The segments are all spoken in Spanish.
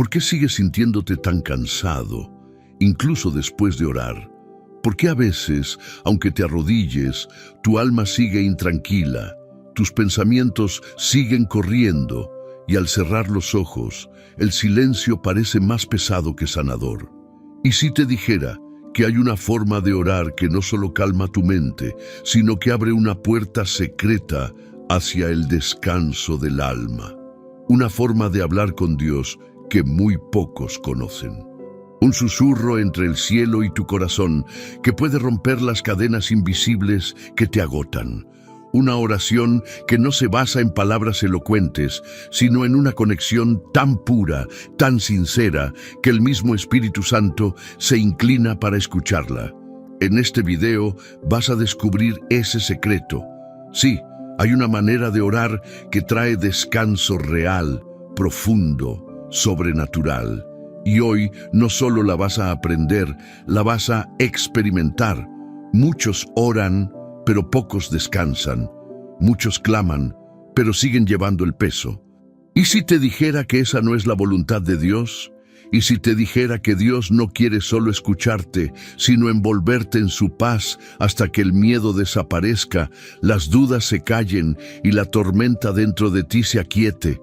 ¿Por qué sigues sintiéndote tan cansado, incluso después de orar? ¿Por qué a veces, aunque te arrodilles, tu alma sigue intranquila, tus pensamientos siguen corriendo y al cerrar los ojos, el silencio parece más pesado que sanador? ¿Y si te dijera que hay una forma de orar que no solo calma tu mente, sino que abre una puerta secreta hacia el descanso del alma? Una forma de hablar con Dios que muy pocos conocen. Un susurro entre el cielo y tu corazón que puede romper las cadenas invisibles que te agotan. Una oración que no se basa en palabras elocuentes, sino en una conexión tan pura, tan sincera, que el mismo Espíritu Santo se inclina para escucharla. En este video vas a descubrir ese secreto. Sí, hay una manera de orar que trae descanso real, profundo, sobrenatural. Y hoy no solo la vas a aprender, la vas a experimentar. Muchos oran, pero pocos descansan. Muchos claman, pero siguen llevando el peso. ¿Y si te dijera que esa no es la voluntad de Dios? ¿Y si te dijera que Dios no quiere solo escucharte, sino envolverte en su paz hasta que el miedo desaparezca, las dudas se callen y la tormenta dentro de ti se aquiete?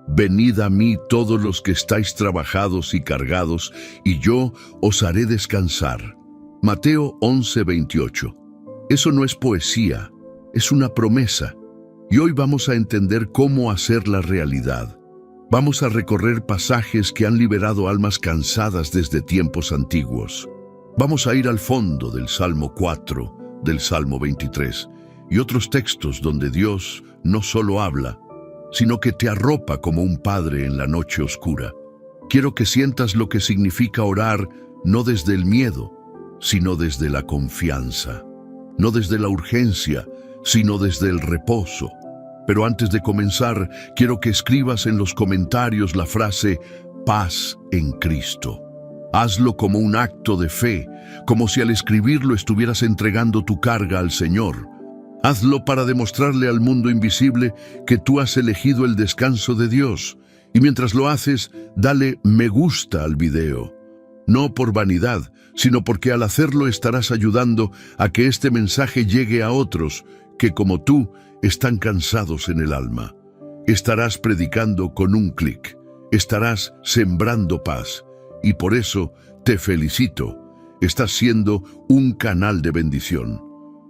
Venid a mí todos los que estáis trabajados y cargados, y yo os haré descansar. Mateo 11:28. Eso no es poesía, es una promesa. Y hoy vamos a entender cómo hacerla realidad. Vamos a recorrer pasajes que han liberado almas cansadas desde tiempos antiguos. Vamos a ir al fondo del Salmo 4, del Salmo 23, y otros textos donde Dios no solo habla, sino que te arropa como un padre en la noche oscura. Quiero que sientas lo que significa orar no desde el miedo, sino desde la confianza. No desde la urgencia, sino desde el reposo. Pero antes de comenzar, quiero que escribas en los comentarios la frase paz en Cristo. Hazlo como un acto de fe, como si al escribirlo estuvieras entregando tu carga al Señor. Hazlo para demostrarle al mundo invisible que tú has elegido el descanso de Dios. Y mientras lo haces, dale me gusta al video. No por vanidad, sino porque al hacerlo estarás ayudando a que este mensaje llegue a otros que, como tú, están cansados en el alma. Estarás predicando con un clic. Estarás sembrando paz. Y por eso te felicito. Estás siendo un canal de bendición.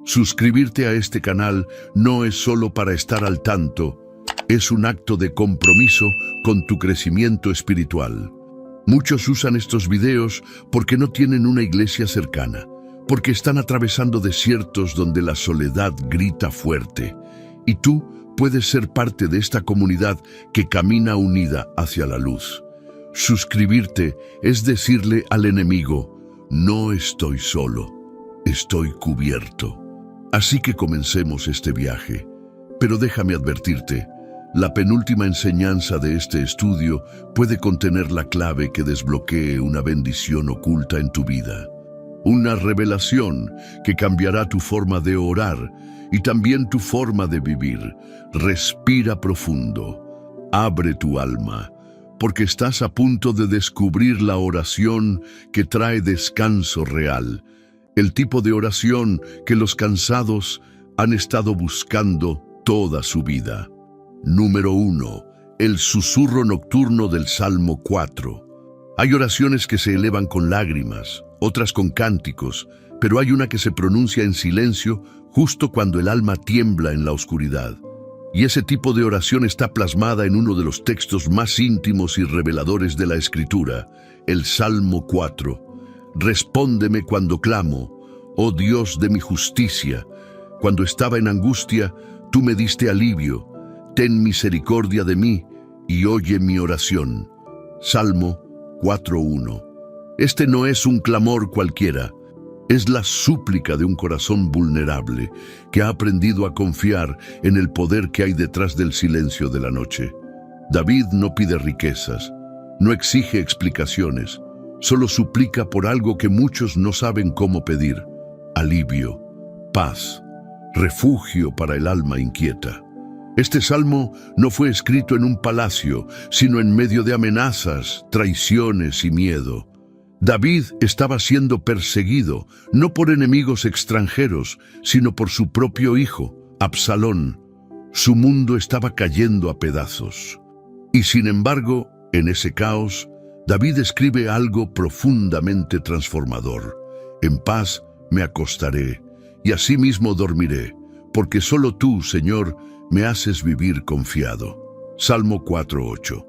Suscribirte a este canal no es solo para estar al tanto, es un acto de compromiso con tu crecimiento espiritual. Muchos usan estos videos porque no tienen una iglesia cercana, porque están atravesando desiertos donde la soledad grita fuerte. Y tú puedes ser parte de esta comunidad que camina unida hacia la luz. Suscribirte es decirle al enemigo, no estoy solo, estoy cubierto. Así que comencemos este viaje. Pero déjame advertirte, la penúltima enseñanza de este estudio puede contener la clave que desbloquee una bendición oculta en tu vida. Una revelación que cambiará tu forma de orar y también tu forma de vivir. Respira profundo. Abre tu alma, porque estás a punto de descubrir la oración que trae descanso real. El tipo de oración que los cansados han estado buscando toda su vida. Número 1. El susurro nocturno del Salmo 4. Hay oraciones que se elevan con lágrimas, otras con cánticos, pero hay una que se pronuncia en silencio justo cuando el alma tiembla en la oscuridad. Y ese tipo de oración está plasmada en uno de los textos más íntimos y reveladores de la Escritura, el Salmo 4. Respóndeme cuando clamo, oh Dios de mi justicia. Cuando estaba en angustia, tú me diste alivio. Ten misericordia de mí y oye mi oración. Salmo 4:1. Este no es un clamor cualquiera, es la súplica de un corazón vulnerable que ha aprendido a confiar en el poder que hay detrás del silencio de la noche. David no pide riquezas, no exige explicaciones, solo suplica por algo que muchos no saben cómo pedir: alivio, paz, refugio para el alma inquieta. Este salmo no fue escrito en un palacio, sino en medio de amenazas, traiciones y miedo. David estaba siendo perseguido, no por enemigos extranjeros, sino por su propio hijo, Absalón. Su mundo estaba cayendo a pedazos. Y sin embargo, en ese caos, David escribe algo profundamente transformador. En paz me acostaré, y asimismo dormiré, porque solo tú, Señor, me haces vivir confiado. Salmo 4:8.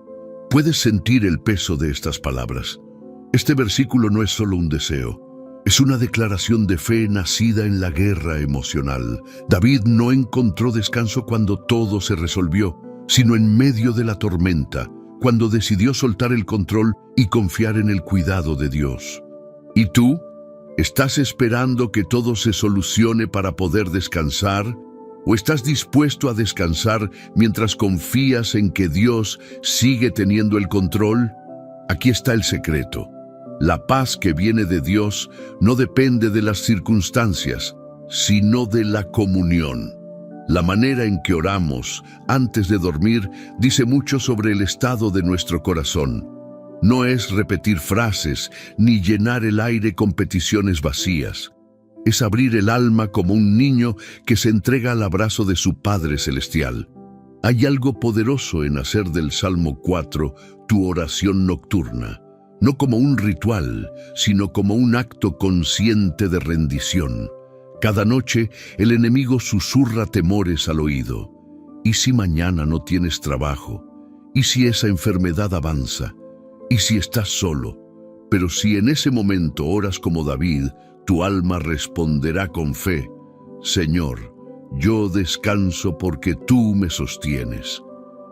¿Puedes sentir el peso de estas palabras? Este versículo no es solo un deseo, es una declaración de fe nacida en la guerra emocional. David no encontró descanso cuando todo se resolvió, sino en medio de la tormenta, cuando decidió soltar el control y confiar en el cuidado de Dios. ¿Y tú? ¿Estás esperando que todo se solucione para poder descansar? ¿O estás dispuesto a descansar mientras confías en que Dios sigue teniendo el control? Aquí está el secreto. La paz que viene de Dios no depende de las circunstancias, sino de la comunión. La manera en que oramos antes de dormir dice mucho sobre el estado de nuestro corazón. No es repetir frases ni llenar el aire con peticiones vacías. Es abrir el alma como un niño que se entrega al abrazo de su Padre Celestial. Hay algo poderoso en hacer del Salmo 4 tu oración nocturna, no como un ritual, sino como un acto consciente de rendición. Cada noche el enemigo susurra temores al oído. ¿Y si mañana no tienes trabajo? ¿Y si esa enfermedad avanza? ¿Y si estás solo? Pero si en ese momento oras como David, tu alma responderá con fe: Señor, yo descanso porque tú me sostienes.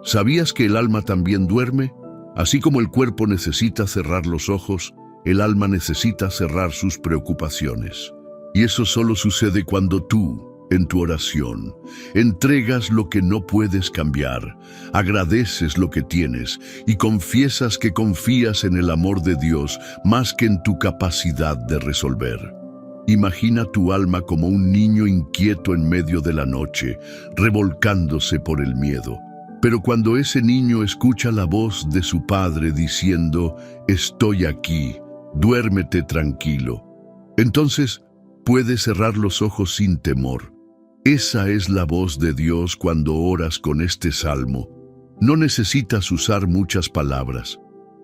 ¿Sabías que el alma también duerme? Así como el cuerpo necesita cerrar los ojos, el alma necesita cerrar sus preocupaciones. Y eso solo sucede cuando tú, en tu oración, entregas lo que no puedes cambiar, agradeces lo que tienes y confiesas que confías en el amor de Dios más que en tu capacidad de resolver. Imagina tu alma como un niño inquieto en medio de la noche, revolcándose por el miedo. Pero cuando ese niño escucha la voz de su padre diciendo: estoy aquí, duérmete tranquilo, entonces puede cerrar los ojos sin temor. Esa es la voz de Dios cuando oras con este salmo. No necesitas usar muchas palabras.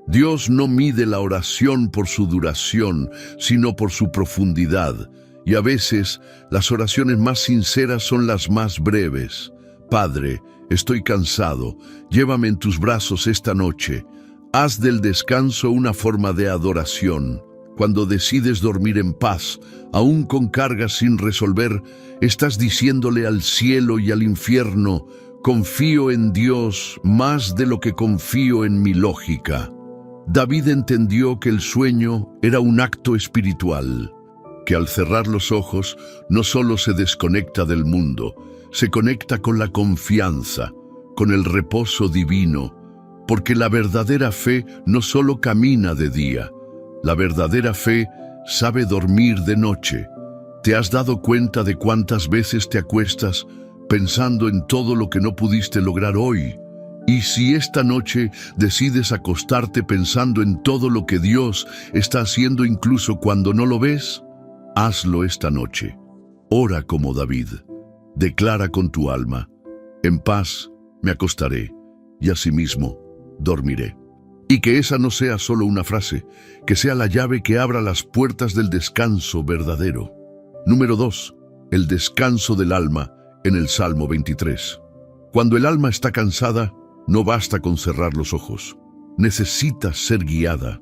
Dios no mide la oración por su duración, sino por su profundidad. Y a veces, las oraciones más sinceras son las más breves. Padre, estoy cansado. Llévame en tus brazos esta noche. Haz del descanso una forma de adoración. Cuando decides dormir en paz, aún con cargas sin resolver, estás diciéndole al cielo y al infierno: confío en Dios más de lo que confío en mi lógica. David entendió que el sueño era un acto espiritual, que al cerrar los ojos no solo se desconecta del mundo, se conecta con la confianza, con el reposo divino, porque la verdadera fe no solo camina de día, la verdadera fe sabe dormir de noche. ¿Te has dado cuenta de cuántas veces te acuestas pensando en todo lo que no pudiste lograr hoy? Y si esta noche decides acostarte pensando en todo lo que Dios está haciendo incluso cuando no lo ves, hazlo esta noche. Ora como David. Declara con tu alma: en paz me acostaré y asimismo dormiré. Y que esa no sea solo una frase, que sea la llave que abra las puertas del descanso verdadero. Número 2. El descanso del alma en el Salmo 23. Cuando el alma está cansada, no basta con cerrar los ojos. Necesita ser guiada,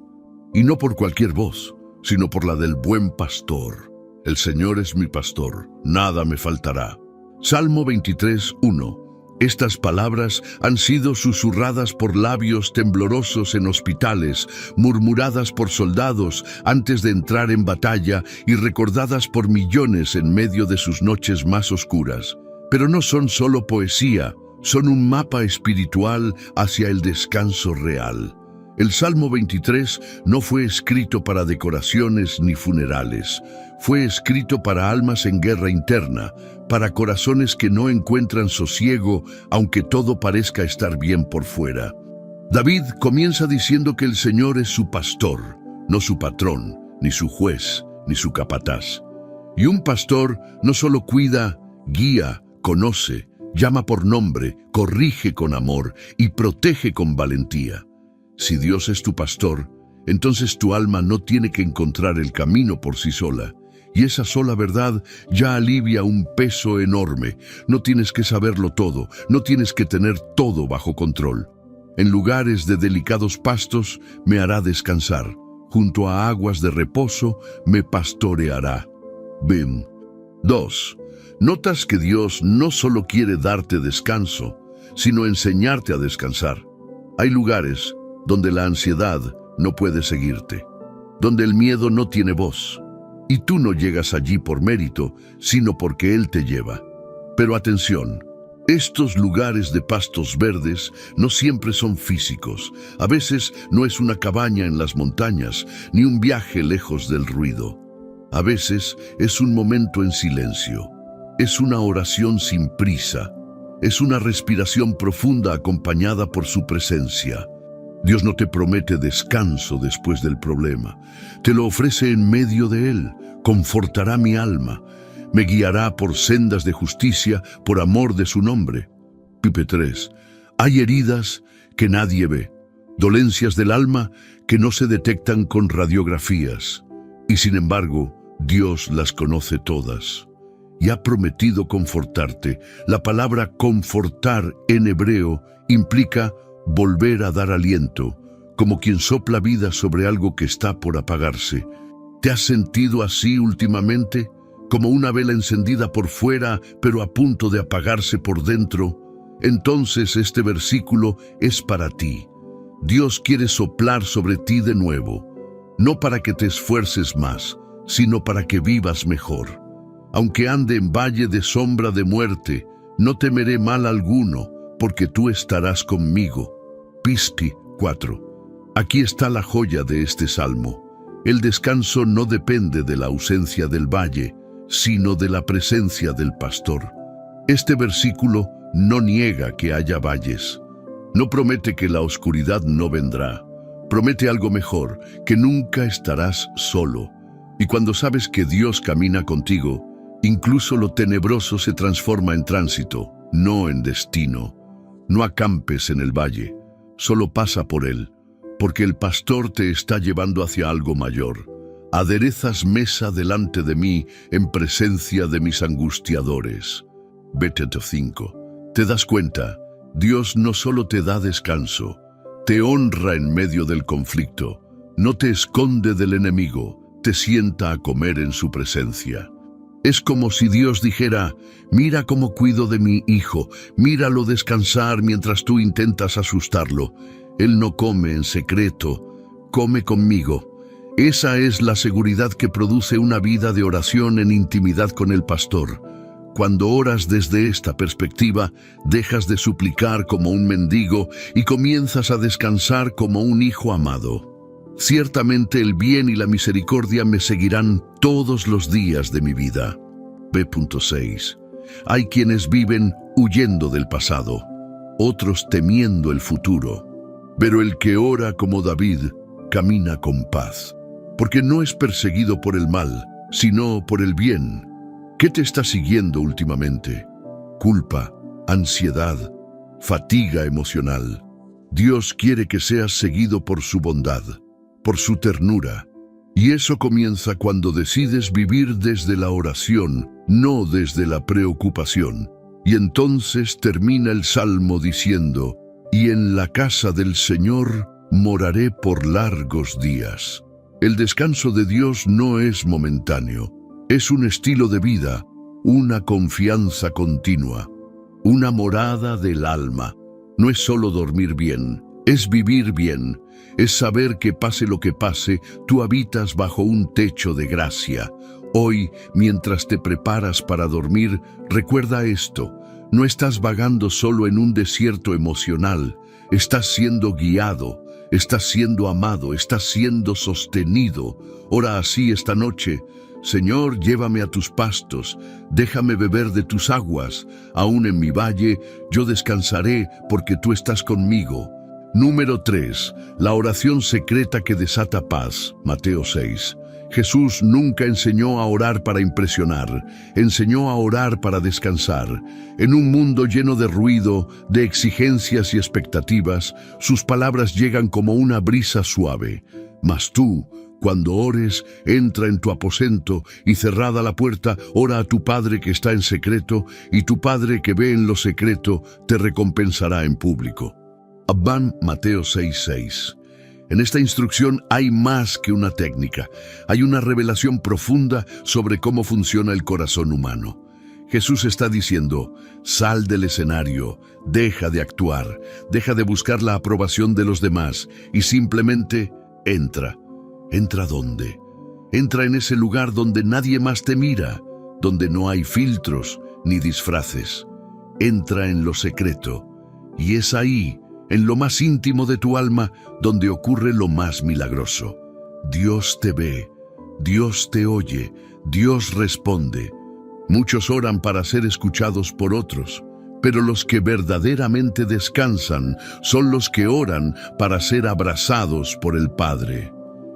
y no por cualquier voz, sino por la del buen pastor. El Señor es mi pastor, nada me faltará. Salmo 23:1. Estas palabras han sido susurradas por labios temblorosos en hospitales, murmuradas por soldados antes de entrar en batalla y recordadas por millones en medio de sus noches más oscuras. Pero no son solo poesía, son un mapa espiritual hacia el descanso real. El Salmo 23 no fue escrito para decoraciones ni funerales. Fue escrito para almas en guerra interna, para corazones que no encuentran sosiego, aunque todo parezca estar bien por fuera. David comienza diciendo que el Señor es su pastor, no su patrón, ni su juez, ni su capataz. Y un pastor no solo cuida, guía, conoce, llama por nombre, corrige con amor y protege con valentía. Si Dios es tu pastor, entonces tu alma no tiene que encontrar el camino por sí sola. Y esa sola verdad ya alivia un peso enorme. No tienes que saberlo todo, no tienes que tener todo bajo control. En lugares de delicados pastos me hará descansar. Junto a aguas de reposo me pastoreará. Bim. 2. Notas que Dios no solo quiere darte descanso, sino enseñarte a descansar. Hay lugares donde la ansiedad no puede seguirte, donde el miedo no tiene voz, y tú no llegas allí por mérito, sino porque Él te lleva. Pero atención, estos lugares de pastos verdes no siempre son físicos. A veces no es una cabaña en las montañas, ni un viaje lejos del ruido. A veces es un momento en silencio, es una oración sin prisa, es una respiración profunda acompañada por su presencia. Dios no te promete descanso después del problema, te lo ofrece en medio de él. Confortará mi alma, me guiará por sendas de justicia por amor de su nombre. Pipe 3. Hay heridas que nadie ve, dolencias del alma que no se detectan con radiografías, y sin embargo, Dios las conoce todas y ha prometido confortarte. La palabra confortar en hebreo implica volver a dar aliento, como quien sopla vida sobre algo que está por apagarse. ¿Te has sentido así últimamente? Como una vela encendida por fuera, pero a punto de apagarse por dentro. Entonces este versículo es para ti. Dios quiere soplar sobre ti de nuevo, no para que te esfuerces más, sino para que vivas mejor. Aunque ande en valle de sombra de muerte, no temeré mal alguno, porque tú estarás conmigo. Pispi 4. Aquí está la joya de este salmo. El descanso no depende de la ausencia del valle, sino de la presencia del pastor. Este versículo no niega que haya valles. No promete que la oscuridad no vendrá. Promete algo mejor, que nunca estarás solo. Y cuando sabes que Dios camina contigo, incluso lo tenebroso se transforma en tránsito, no en destino. No acampes en el valle, solo pasa por él, porque el pastor te está llevando hacia algo mayor. Aderezas mesa delante de mí en presencia de mis angustiadores. Vete 5. ¿Te das cuenta? Dios no solo te da descanso, te honra en medio del conflicto, no te esconde del enemigo, te sienta a comer en su presencia. Es como si Dios dijera: mira cómo cuido de mi hijo, míralo descansar mientras tú intentas asustarlo. Él no come en secreto, come conmigo. Esa es la seguridad que produce una vida de oración en intimidad con el pastor. Cuando oras desde esta perspectiva, dejas de suplicar como un mendigo y comienzas a descansar como un hijo amado. Ciertamente el bien y la misericordia me seguirán todos los días de mi vida. B.6. Hay quienes viven huyendo del pasado, otros temiendo el futuro. Pero el que ora como David camina con paz, porque no es perseguido por el mal, sino por el bien. ¿Qué te está siguiendo últimamente? Culpa, ansiedad, fatiga emocional. Dios quiere que seas seguido por su bondad, por su ternura. Y eso comienza cuando decides vivir desde la oración, no desde la preocupación. Y entonces termina el salmo diciendo: y en la casa del Señor moraré por largos días. El descanso de Dios no es momentáneo, es un estilo de vida, una confianza continua, una morada del alma. No es solo dormir bien, es vivir bien, es saber que pase lo que pase, tú habitas bajo un techo de gracia. Hoy, mientras te preparas para dormir, recuerda esto: no estás vagando solo en un desierto emocional, estás siendo guiado, Estás siendo amado, estás siendo sostenido. Ora así esta noche: Señor, llévame a tus pastos, déjame beber de tus aguas. Aún en mi valle yo descansaré porque tú estás conmigo. Número 3. La oración secreta que desata paz. Mateo 6. Jesús nunca enseñó a orar para impresionar, enseñó a orar para descansar. En un mundo lleno de ruido, de exigencias y expectativas, sus palabras llegan como una brisa suave. Mas tú, cuando ores, entra en tu aposento y cerrada la puerta, ora a tu Padre que está en secreto, y tu Padre que ve en lo secreto te recompensará en público. Abban Mateo 6:6. En esta instrucción hay más que una técnica, hay una revelación profunda sobre cómo funciona el corazón humano. Jesús está diciendo: sal del escenario, deja de actuar, deja de buscar la aprobación de los demás y simplemente entra. ¿Entra dónde? Entra en ese lugar donde nadie más te mira, donde no hay filtros ni disfraces. Entra en lo secreto, y es ahí, en lo más íntimo de tu alma, donde ocurre lo más milagroso. Dios te ve, Dios te oye, Dios responde. Muchos oran para ser escuchados por otros, pero los que verdaderamente descansan son los que oran para ser abrazados por el Padre.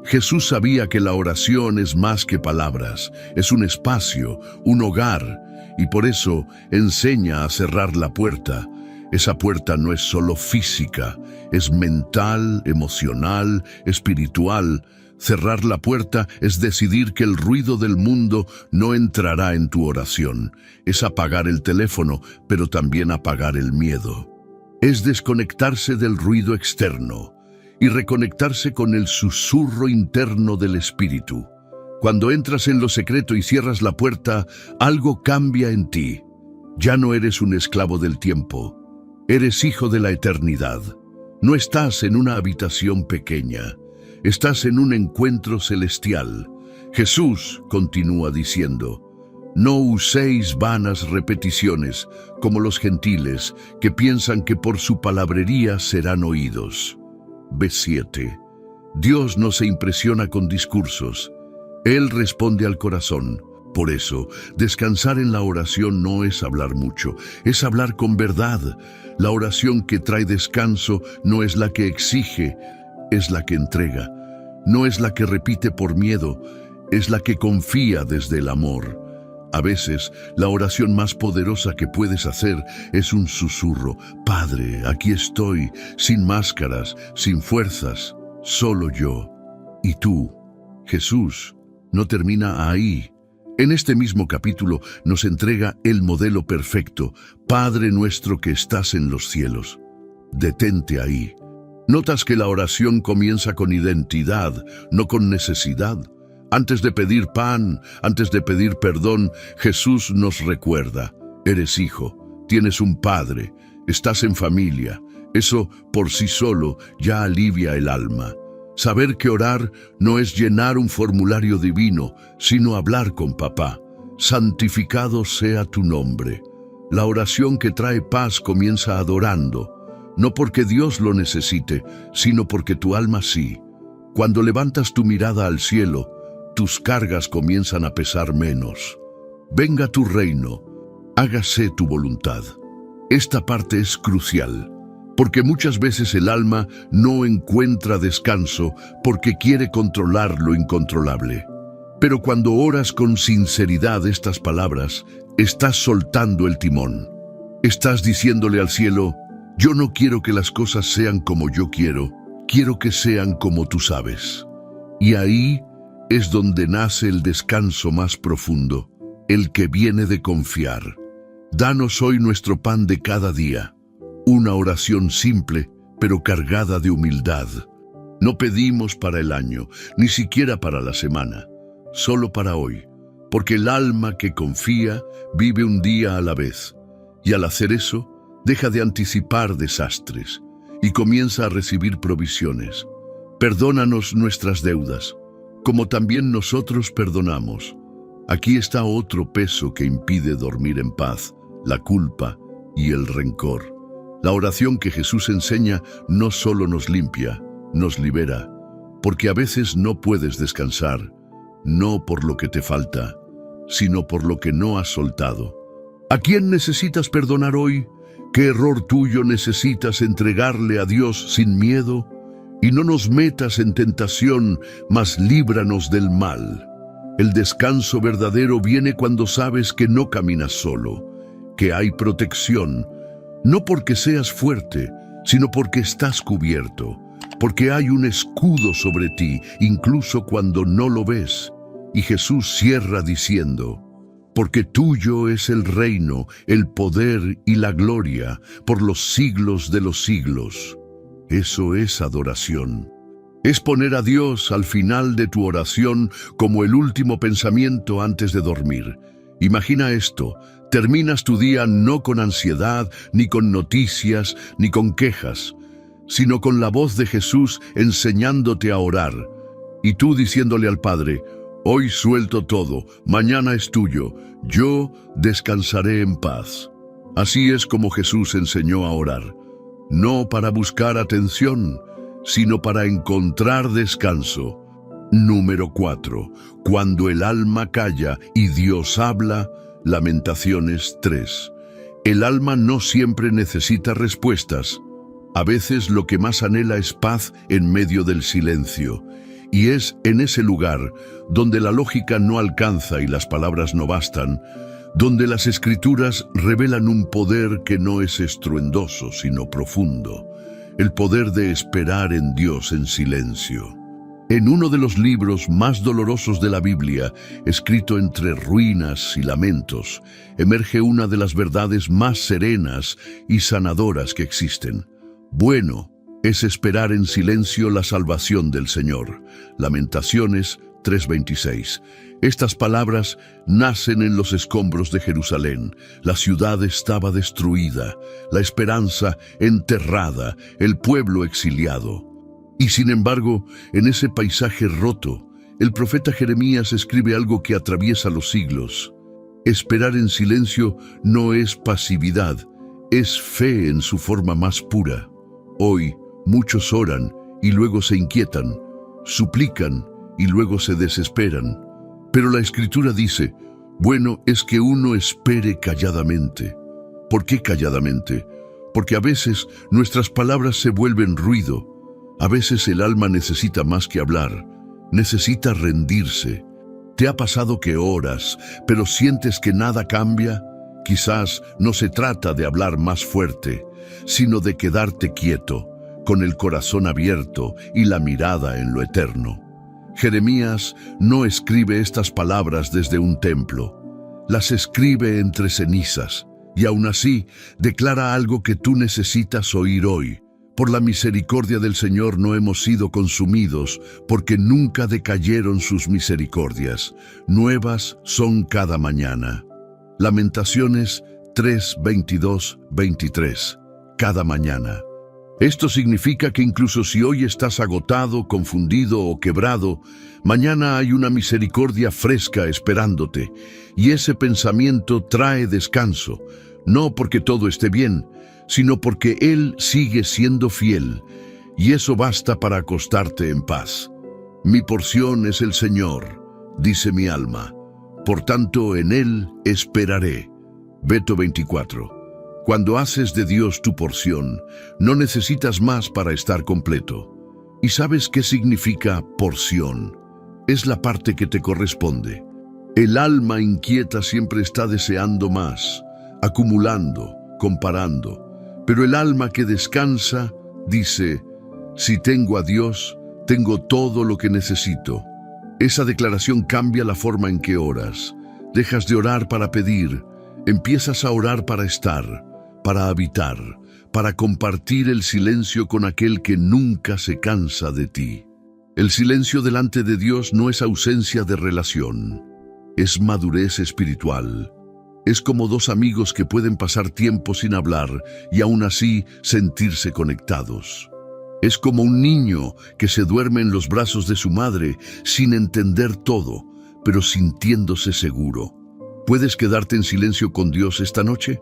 Jesús sabía que la oración es más que palabras, es un espacio, un hogar, y por eso enseña a cerrar la puerta. Esa puerta no es solo física, es mental, emocional, espiritual. Cerrar la puerta es decidir que el ruido del mundo no entrará en tu oración. Es apagar el teléfono, pero también apagar el miedo. Es desconectarse del ruido externo y reconectarse con el susurro interno del Espíritu. Cuando entras en lo secreto y cierras la puerta, algo cambia en ti. Ya no eres un esclavo del tiempo. Eres hijo de la eternidad. No estás en una habitación pequeña. Estás en un encuentro celestial. Jesús continúa diciendo: no uséis vanas repeticiones como los gentiles que piensan que por su palabrería serán oídos. B7. Dios no se impresiona con discursos. Él responde al corazón. Por eso, descansar en la oración no es hablar mucho, es hablar con verdad. La oración que trae descanso no es la que exige, es la que entrega. No es la que repite por miedo, es la que confía desde el amor. A veces, la oración más poderosa que puedes hacer es un susurro: Padre, aquí estoy, sin máscaras, sin fuerzas, solo yo. Y tú, Jesús, no termina ahí. En este mismo capítulo nos entrega el modelo perfecto: Padre nuestro que estás en los cielos. Detente ahí. Notas que la oración comienza con identidad, no con necesidad. Antes de pedir pan, antes de pedir perdón, Jesús nos recuerda: eres hijo, tienes un padre, estás en familia. Eso por sí solo ya alivia el alma. Saber que orar no es llenar un formulario divino, sino hablar con papá. Santificado sea tu nombre. La oración que trae paz comienza adorando, no porque Dios lo necesite, sino porque tu alma sí. Cuando levantas tu mirada al cielo, tus cargas comienzan a pesar menos. Venga tu reino, hágase tu voluntad. Esta parte es crucial, porque muchas veces el alma no encuentra descanso porque quiere controlar lo incontrolable. Pero cuando oras con sinceridad estas palabras, estás soltando el timón. Estás diciéndole al cielo: yo no quiero que las cosas sean como yo quiero que sean como tú sabes. Y ahí es donde nace el descanso más profundo, el que viene de confiar. Danos hoy nuestro pan de cada día. Una oración simple, pero cargada de humildad. No pedimos para el año, ni siquiera para la semana, solo para hoy, porque el alma que confía vive un día a la vez, y al hacer eso, deja de anticipar desastres y comienza a recibir provisiones. Perdónanos nuestras deudas, como también nosotros perdonamos. Aquí está otro peso que impide dormir en paz: la culpa y el rencor. La oración que Jesús enseña no solo nos limpia, nos libera, porque a veces no puedes descansar, no por lo que te falta, sino por lo que no has soltado. ¿A quién necesitas perdonar hoy? ¿Qué error tuyo necesitas entregarle a Dios sin miedo? Y no nos metas en tentación, mas líbranos del mal. El descanso verdadero viene cuando sabes que no caminas solo, que hay protección, no porque seas fuerte, sino porque estás cubierto, porque hay un escudo sobre ti, incluso cuando no lo ves. Y Jesús cierra diciendo: porque tuyo es el reino, el poder y la gloria, por los siglos de los siglos. Eso es adoración. Es poner a Dios al final de tu oración como el último pensamiento antes de dormir. Imagina esto: terminas tu día no con ansiedad, ni con noticias, ni con quejas, sino con la voz de Jesús enseñándote a orar. Y tú diciéndole al Padre: hoy suelto todo, mañana es tuyo, yo descansaré en paz. Así es como Jesús enseñó a orar, no para buscar atención, sino para encontrar descanso. Número 4. Cuando el alma calla y Dios habla. Lamentaciones 3. El alma no siempre necesita respuestas. A veces lo que más anhela es paz en medio del silencio. Y es en ese lugar donde la lógica no alcanza y las palabras no bastan, donde las escrituras revelan un poder que no es estruendoso, sino profundo, el poder de esperar en Dios en silencio. En uno de los libros más dolorosos de la Biblia, escrito entre ruinas y lamentos, emerge una de las verdades más serenas y sanadoras que existen. Bueno es esperar en silencio la salvación del Señor. Lamentaciones 3:26. Estas palabras nacen en los escombros de Jerusalén. La ciudad estaba destruida, la esperanza enterrada, el pueblo exiliado. Y sin embargo, en ese paisaje roto, el profeta Jeremías escribe algo que atraviesa los siglos. Esperar en silencio no es pasividad, es fe en su forma más pura. Hoy, muchos oran y luego se inquietan, suplican y luego se desesperan. Pero la Escritura dice: bueno es que uno espere calladamente. ¿Por qué calladamente? Porque a veces nuestras palabras se vuelven ruido. A veces el alma necesita más que hablar, necesita rendirse. ¿Te ha pasado que oras, pero sientes que nada cambia? Quizás no se trata de hablar más fuerte, sino de quedarte quieto, con el corazón abierto y la mirada en lo eterno. Jeremías no escribe estas palabras desde un templo, las escribe entre cenizas, y aún así declara algo que tú necesitas oír hoy. Por la misericordia del Señor no hemos sido consumidos, porque nunca decayeron sus misericordias. Nuevas son cada mañana. Lamentaciones 3:22-23. Cada mañana. Esto significa que incluso si hoy estás agotado, confundido o quebrado, mañana hay una misericordia fresca esperándote, y ese pensamiento trae descanso, no porque todo esté bien, sino porque Él sigue siendo fiel, y eso basta para acostarte en paz. Mi porción es el Señor, dice mi alma, por tanto en Él esperaré. Beto 24. Cuando haces de Dios tu porción, no necesitas más para estar completo. ¿Y sabes qué significa porción? Es la parte que te corresponde. El alma inquieta siempre está deseando más, acumulando, comparando. Pero el alma que descansa dice: si tengo a Dios, tengo todo lo que necesito. Esa declaración cambia la forma en que oras. Dejas de orar para pedir, empiezas a orar para estar, para habitar, para compartir el silencio con aquel que nunca se cansa de ti. El silencio delante de Dios no es ausencia de relación, es madurez espiritual. Es como dos amigos que pueden pasar tiempo sin hablar y aún así sentirse conectados. Es como un niño que se duerme en los brazos de su madre sin entender todo, pero sintiéndose seguro. ¿Puedes quedarte en silencio con Dios esta noche?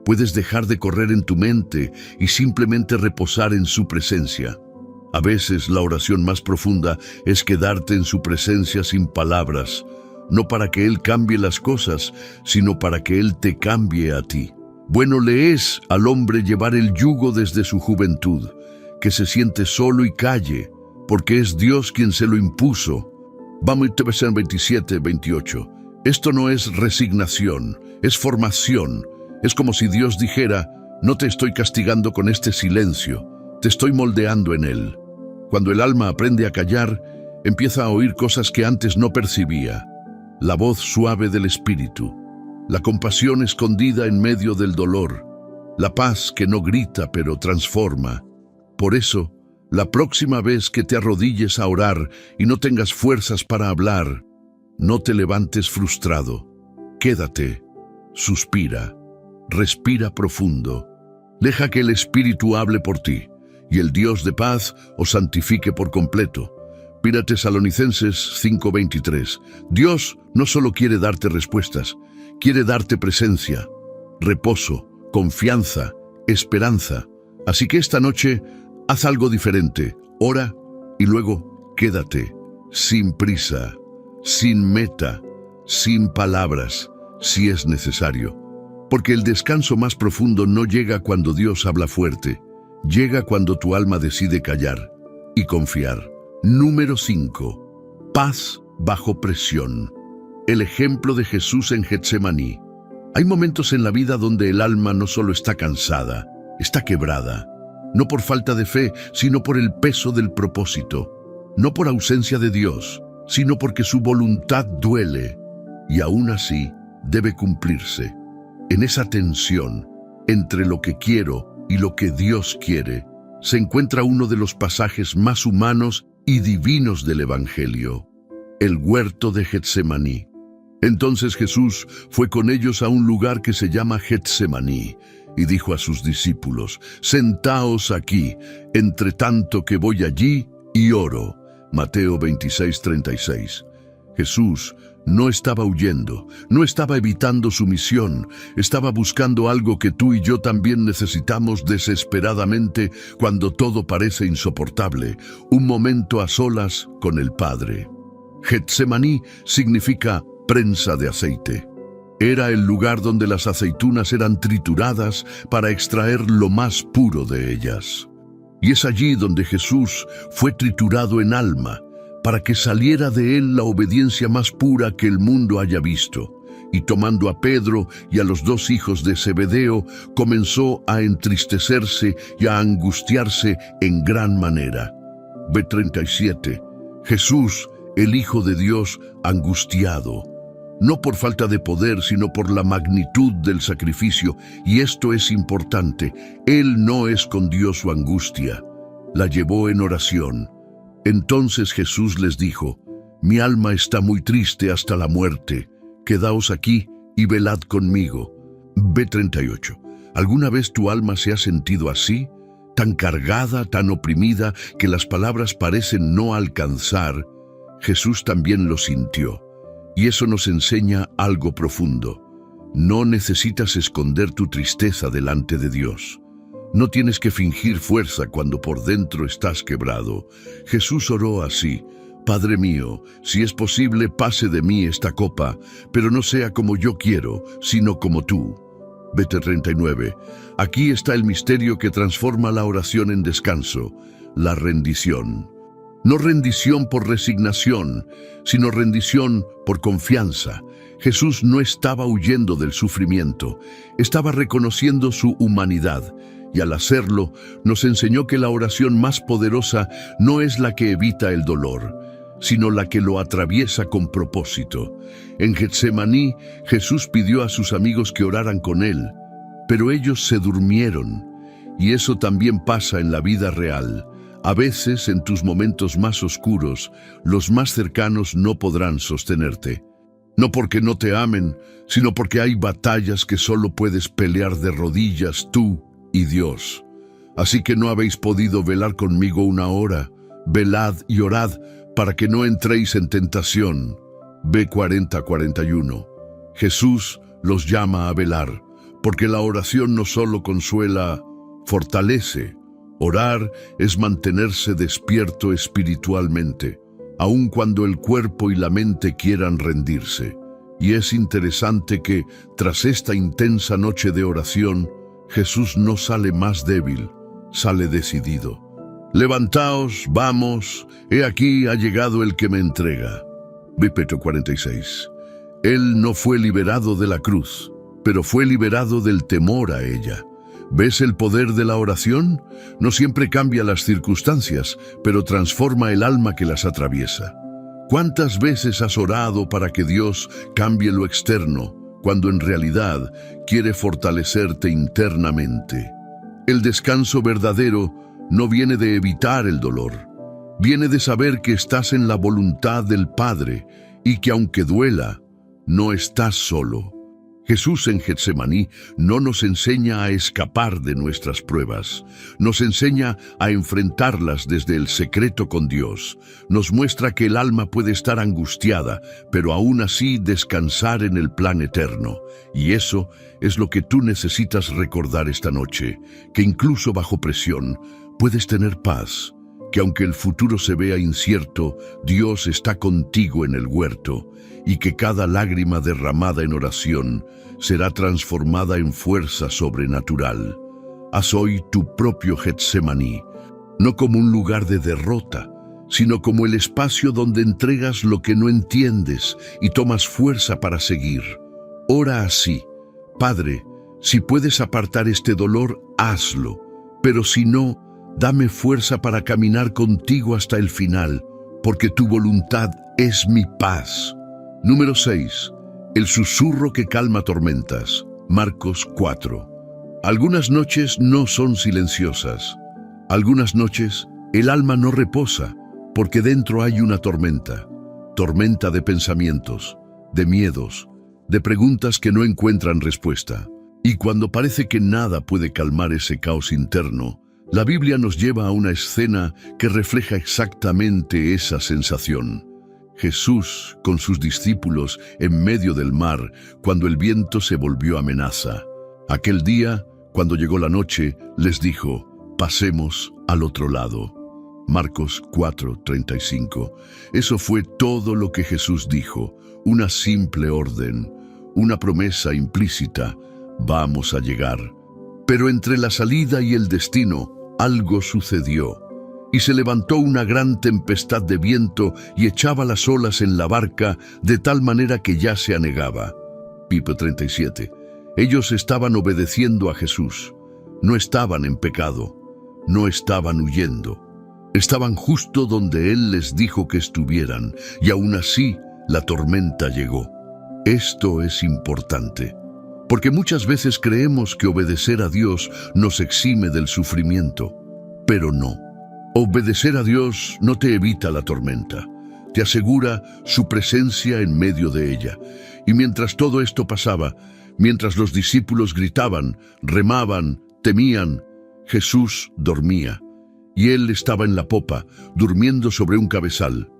¿Puedes dejar de correr en tu mente y simplemente reposar en su presencia? A veces la oración más profunda es quedarte en su presencia sin palabras, no para que Él cambie las cosas, sino para que Él te cambie a ti. Bueno le es al hombre llevar el yugo desde su juventud, que se siente solo y calle, porque es Dios quien se lo impuso. Vamos a ver 27, 28. Esto no es resignación, es formación. Es como si Dios dijera, no te estoy castigando con este silencio, te estoy moldeando en él. Cuando el alma aprende a callar, empieza a oír cosas que antes no percibía. La voz suave del espíritu, la compasión escondida en medio del dolor, la paz que no grita pero transforma. Por eso, la próxima vez que te arrodilles a orar y no tengas fuerzas para hablar, no te levantes frustrado. Quédate, suspira, respira profundo. Deja que el Espíritu hable por ti, y el Dios de paz os santifique por completo. Mira Tesalonicenses 5:23. Dios no solo quiere darte respuestas, quiere darte presencia, reposo, confianza, esperanza. Así que esta noche, haz algo diferente. Ora y luego quédate, sin prisa, sin meta, sin palabras, si es necesario. Porque el descanso más profundo no llega cuando Dios habla fuerte, llega cuando tu alma decide callar y confiar. Número 5. Paz bajo presión. El ejemplo de Jesús en Getsemaní. Hay momentos en la vida donde el alma no solo está cansada, está quebrada. No por falta de fe, sino por el peso del propósito. No por ausencia de Dios, sino porque su voluntad duele, y aún así debe cumplirse. En esa tensión entre lo que quiero y lo que Dios quiere, se encuentra uno de los pasajes más humanos y divinos del Evangelio, el huerto de Getsemaní. Entonces Jesús fue con ellos a un lugar que se llama Getsemaní, y dijo a sus discípulos, «Sentaos aquí, entre tanto que voy allí y oro». Mateo 26:36. Jesús no estaba huyendo, no estaba evitando su misión, estaba buscando algo que tú y yo también necesitamos desesperadamente cuando todo parece insoportable, un momento a solas con el Padre. Getsemaní significa prensa de aceite. Era el lugar donde las aceitunas eran trituradas para extraer lo más puro de ellas. Y es allí donde Jesús fue triturado en alma, para que saliera de él la obediencia más pura que el mundo haya visto. Y tomando a Pedro y a los dos hijos de Zebedeo, comenzó a entristecerse y a angustiarse en gran manera. B37. Jesús, el Hijo de Dios, angustiado. No por falta de poder, sino por la magnitud del sacrificio, y esto es importante. Él no escondió su angustia, la llevó en oración. Entonces Jesús les dijo, «Mi alma está muy triste hasta la muerte. Quedaos aquí y velad conmigo». B38. ¿Alguna vez tu alma se ha sentido así? Tan cargada, tan oprimida, que las palabras parecen no alcanzar. Jesús también lo sintió. Y eso nos enseña algo profundo. No necesitas esconder tu tristeza delante de Dios. No tienes que fingir fuerza cuando por dentro estás quebrado. Jesús oró así: «Padre mío, si es posible, pase de mí esta copa, pero no sea como yo quiero, sino como tú». Vete 39. Aquí está el misterio que transforma la oración en descanso, la rendición. No rendición por resignación, sino rendición por confianza. Jesús no estaba huyendo del sufrimiento, estaba reconociendo su humanidad, y al hacerlo nos enseñó que la oración más poderosa no es la que evita el dolor, sino la que lo atraviesa con propósito. En Getsemaní, Jesús pidió a sus amigos que oraran con él, pero ellos se durmieron, y eso también pasa en la vida real. A veces, en tus momentos más oscuros, los más cercanos no podrán sostenerte. No porque no te amen, sino porque hay batallas que solo puedes pelear de rodillas tú y Dios. Así que no habéis podido velar conmigo una hora. Velad y orad para que no entréis en tentación. B40-41. Jesús los llama a velar, porque la oración no solo consuela, fortalece, Orar es mantenerse despierto espiritualmente, aun cuando el cuerpo y la mente quieran rendirse. Y es interesante que, tras esta intensa noche de oración, Jesús no sale más débil, sale decidido. Levantaos, vamos, he aquí ha llegado el que me entrega. Versículo 46. Él no fue liberado de la cruz, pero fue liberado del temor a ella. ¿Ves el poder de la oración? No siempre cambia las circunstancias, pero transforma el alma que las atraviesa. ¿Cuántas veces has orado para que Dios cambie lo externo, cuando en realidad quiere fortalecerte internamente? El descanso verdadero no viene de evitar el dolor, viene de saber que estás en la voluntad del Padre y que aunque duela, no estás solo. Jesús en Getsemaní no nos enseña a escapar de nuestras pruebas, nos enseña a enfrentarlas desde el secreto con Dios. Nos muestra que el alma puede estar angustiada, pero aún así descansar en el plan eterno. Y eso es lo que tú necesitas recordar esta noche, que incluso bajo presión puedes tener paz, que aunque el futuro se vea incierto, Dios está contigo en el huerto, y que cada lágrima derramada en oración será transformada en fuerza sobrenatural. Haz hoy tu propio Getsemaní, no como un lugar de derrota, sino como el espacio donde entregas lo que no entiendes y tomas fuerza para seguir. Ora así: Padre, si puedes apartar este dolor, hazlo, pero si no, dame fuerza para caminar contigo hasta el final, porque tu voluntad es mi paz. Número 6. El susurro que calma tormentas. Marcos 4. Algunas noches no son silenciosas. Algunas noches el alma no reposa, porque dentro hay una tormenta. Tormenta de pensamientos, de miedos, de preguntas que no encuentran respuesta. Y cuando parece que nada puede calmar ese caos interno, la Biblia nos lleva a una escena que refleja exactamente esa sensación. Jesús con sus discípulos en medio del mar, cuando el viento se volvió amenaza. Aquel día, cuando llegó la noche, les dijo: pasemos al otro lado. Marcos 4:35. Eso fue todo lo que Jesús dijo, una simple orden, una promesa implícita: vamos a llegar. Pero entre la salida y el destino, algo sucedió. Y se levantó una gran tempestad de viento y echaba las olas en la barca de tal manera que ya se anegaba. Versículo 37. Ellos estaban obedeciendo a Jesús. No estaban en pecado. No estaban huyendo. Estaban justo donde Él les dijo que estuvieran, y aún así la tormenta llegó. Esto es importante, porque muchas veces creemos que obedecer a Dios nos exime del sufrimiento, pero no. Obedecer a Dios no te evita la tormenta, te asegura su presencia en medio de ella. Y mientras todo esto pasaba, mientras los discípulos gritaban, remaban, temían, Jesús dormía, y Él estaba en la popa, durmiendo sobre un cabezal.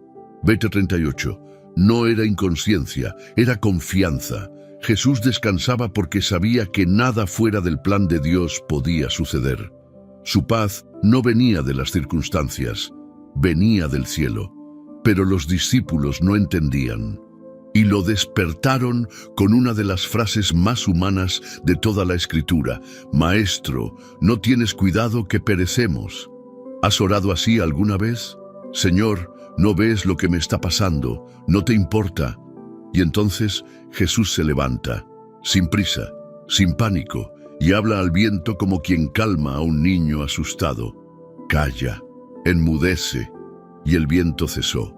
Versículo 38. No era inconsciencia, era confianza. Jesús descansaba porque sabía que nada fuera del plan de Dios podía suceder. Su paz no venía de las circunstancias, venía del cielo. Pero los discípulos no entendían, y lo despertaron con una de las frases más humanas de toda la Escritura: Maestro, ¿no tienes cuidado que perecemos? ¿Has orado así alguna vez? Señor, ¿no ves lo que me está pasando? ¿No te importa? Y entonces Jesús se levanta, sin prisa, sin pánico, y habla al viento como quien calma a un niño asustado. Calla, enmudece, y el viento cesó,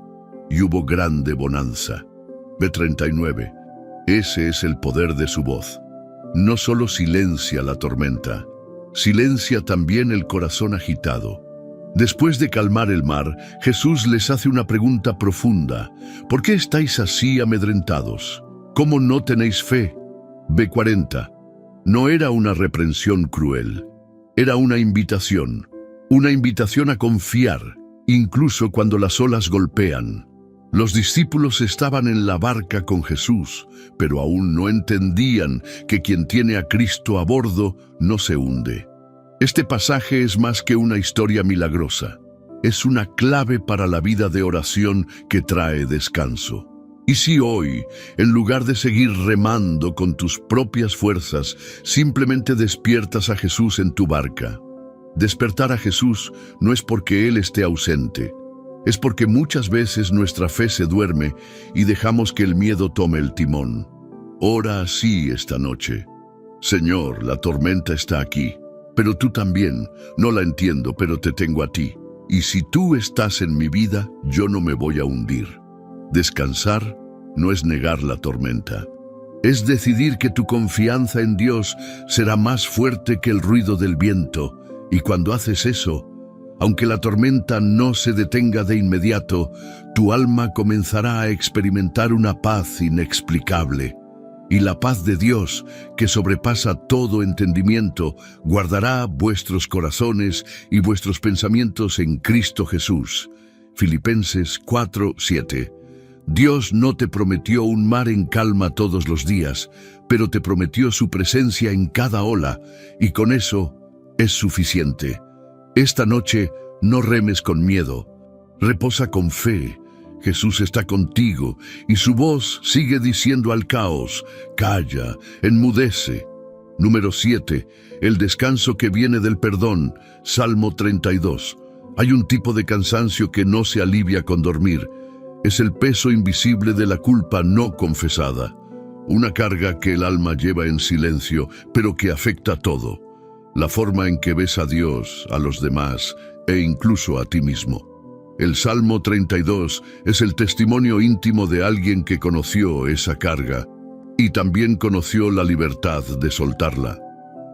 y hubo grande bonanza. Versículo 39. Ese es el poder de su voz. No solo silencia la tormenta, silencia también el corazón agitado. Después de calmar el mar, Jesús les hace una pregunta profunda: ¿por qué estáis así amedrentados? ¿Cómo no tenéis fe? Versículo 40. No era una reprensión cruel, era una invitación a confiar, incluso cuando las olas golpean. Los discípulos estaban en la barca con Jesús, pero aún no entendían que quien tiene a Cristo a bordo no se hunde. Este pasaje es más que una historia milagrosa. Es una clave para la vida de oración que trae descanso. Y si hoy, en lugar de seguir remando con tus propias fuerzas, simplemente despiertas a Jesús en tu barca. Despertar a Jesús no es porque Él esté ausente, es porque muchas veces nuestra fe se duerme y dejamos que el miedo tome el timón. Ora así esta noche. Señor, la tormenta está aquí, pero tú también. No la entiendo, pero te tengo a ti. Y si tú estás en mi vida, yo no me voy a hundir. Descansar no es negar la tormenta. Es decidir que tu confianza en Dios será más fuerte que el ruido del viento. Y cuando haces eso, aunque la tormenta no se detenga de inmediato, tu alma comenzará a experimentar una paz inexplicable. Y la paz de Dios, que sobrepasa todo entendimiento, guardará vuestros corazones y vuestros pensamientos en Cristo Jesús. Filipenses 4:7. Dios no te prometió un mar en calma todos los días, pero te prometió su presencia en cada ola, y con eso es suficiente. Esta noche no remes con miedo, reposa con fe. Jesús está contigo y su voz sigue diciendo al caos: calla, enmudece. Número 7. El descanso que viene del perdón. Salmo 32. Hay un tipo de cansancio que no se alivia con dormir. Es el peso invisible de la culpa no confesada. Una carga que el alma lleva en silencio, pero que afecta todo. La forma en que ves a Dios, a los demás e incluso a ti mismo. El Salmo 32 es el testimonio íntimo de alguien que conoció esa carga y también conoció la libertad de soltarla.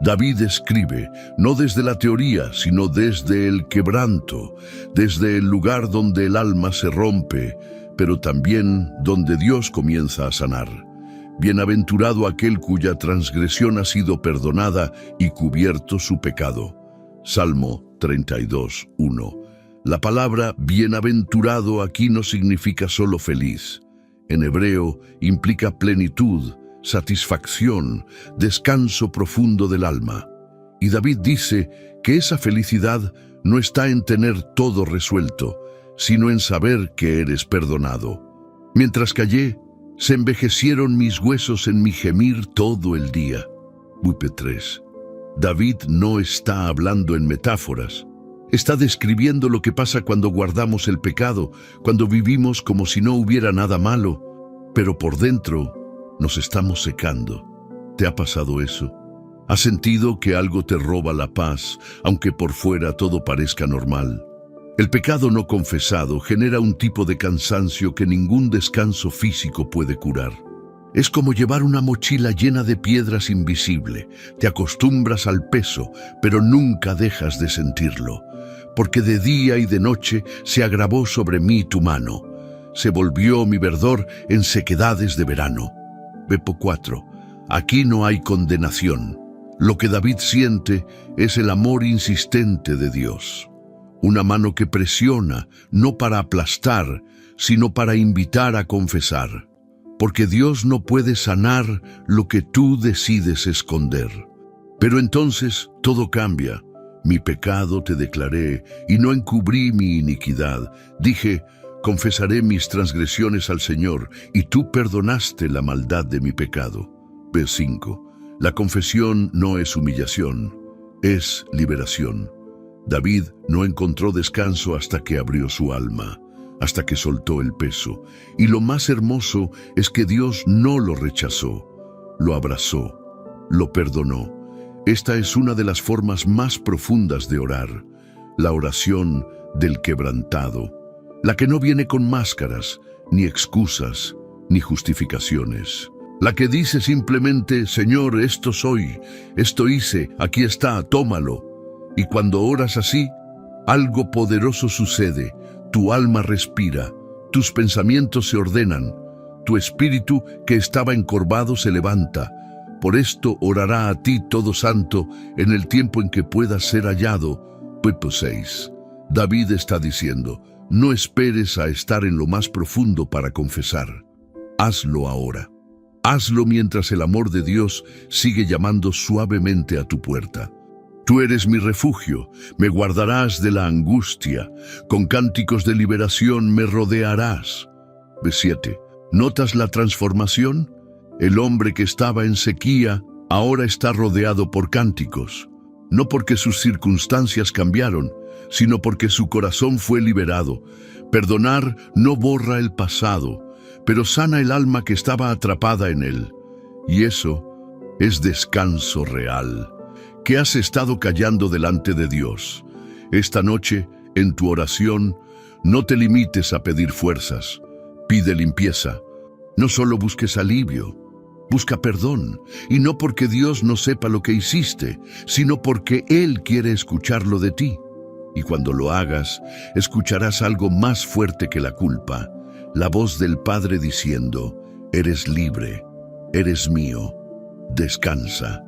David escribe, no desde la teoría, sino desde el quebranto, desde el lugar donde el alma se rompe, pero también donde Dios comienza a sanar. Bienaventurado aquel cuya transgresión ha sido perdonada y cubierto su pecado. Salmo 32:1. La palabra bienaventurado aquí no significa solo feliz. En hebreo implica plenitud, satisfacción, descanso profundo del alma. Y David dice que esa felicidad no está en tener todo resuelto, sino en saber que eres perdonado. Mientras callé, se envejecieron mis huesos en mi gemir todo el día. Bupe 3. David no está hablando en metáforas. Está describiendo lo que pasa cuando guardamos el pecado, cuando vivimos como si no hubiera nada malo, pero por dentro nos estamos secando. ¿Te ha pasado eso? ¿Has sentido que algo te roba la paz, aunque por fuera todo parezca normal? El pecado no confesado genera un tipo de cansancio que ningún descanso físico puede curar. Es como llevar una mochila llena de piedras invisible. Te acostumbras al peso, pero nunca dejas de sentirlo. Porque de día y de noche se agravó sobre mí tu mano. Se volvió mi verdor en sequedades de verano. Bepo 4. Aquí no hay condenación. Lo que David siente es el amor insistente de Dios. Una mano que presiona, no para aplastar, sino para invitar a confesar. Porque Dios no puede sanar lo que tú decides esconder. Pero entonces todo cambia. Mi pecado te declaré, y no encubrí mi iniquidad. Dije, confesaré mis transgresiones al Señor, y tú perdonaste la maldad de mi pecado. B5. La confesión no es humillación, es liberación. David no encontró descanso hasta que abrió su alma, hasta que soltó el peso. Y lo más hermoso es que Dios no lo rechazó, lo abrazó, lo perdonó. Esta es una de las formas más profundas de orar, la oración del quebrantado, la que no viene con máscaras, ni excusas, ni justificaciones. La que dice simplemente, Señor, esto soy, esto hice, aquí está, tómalo. Y cuando oras así, algo poderoso sucede, tu alma respira, tus pensamientos se ordenan, tu espíritu que estaba encorvado se levanta. Por esto orará a ti todo santo en el tiempo en que puedas ser hallado. Bepo 6. David está diciendo, no esperes a estar en lo más profundo para confesar. Hazlo ahora. Hazlo mientras el amor de Dios sigue llamando suavemente a tu puerta. Tú eres mi refugio, me guardarás de la angustia, con cánticos de liberación me rodearás. B7. ¿Notas la transformación? El hombre que estaba en sequía ahora está rodeado por cánticos, no porque sus circunstancias cambiaron, sino porque su corazón fue liberado. Perdonar no borra el pasado, pero sana el alma que estaba atrapada en él. Y eso es descanso real. ¿Qué has estado callando delante de Dios? Esta noche, en tu oración, no te limites a pedir fuerzas. Pide limpieza. No solo busques alivio, busca perdón. Y no porque Dios no sepa lo que hiciste, sino porque Él quiere escucharlo de ti. Y cuando lo hagas, escucharás algo más fuerte que la culpa. La voz del Padre diciendo, eres libre, eres mío, descansa.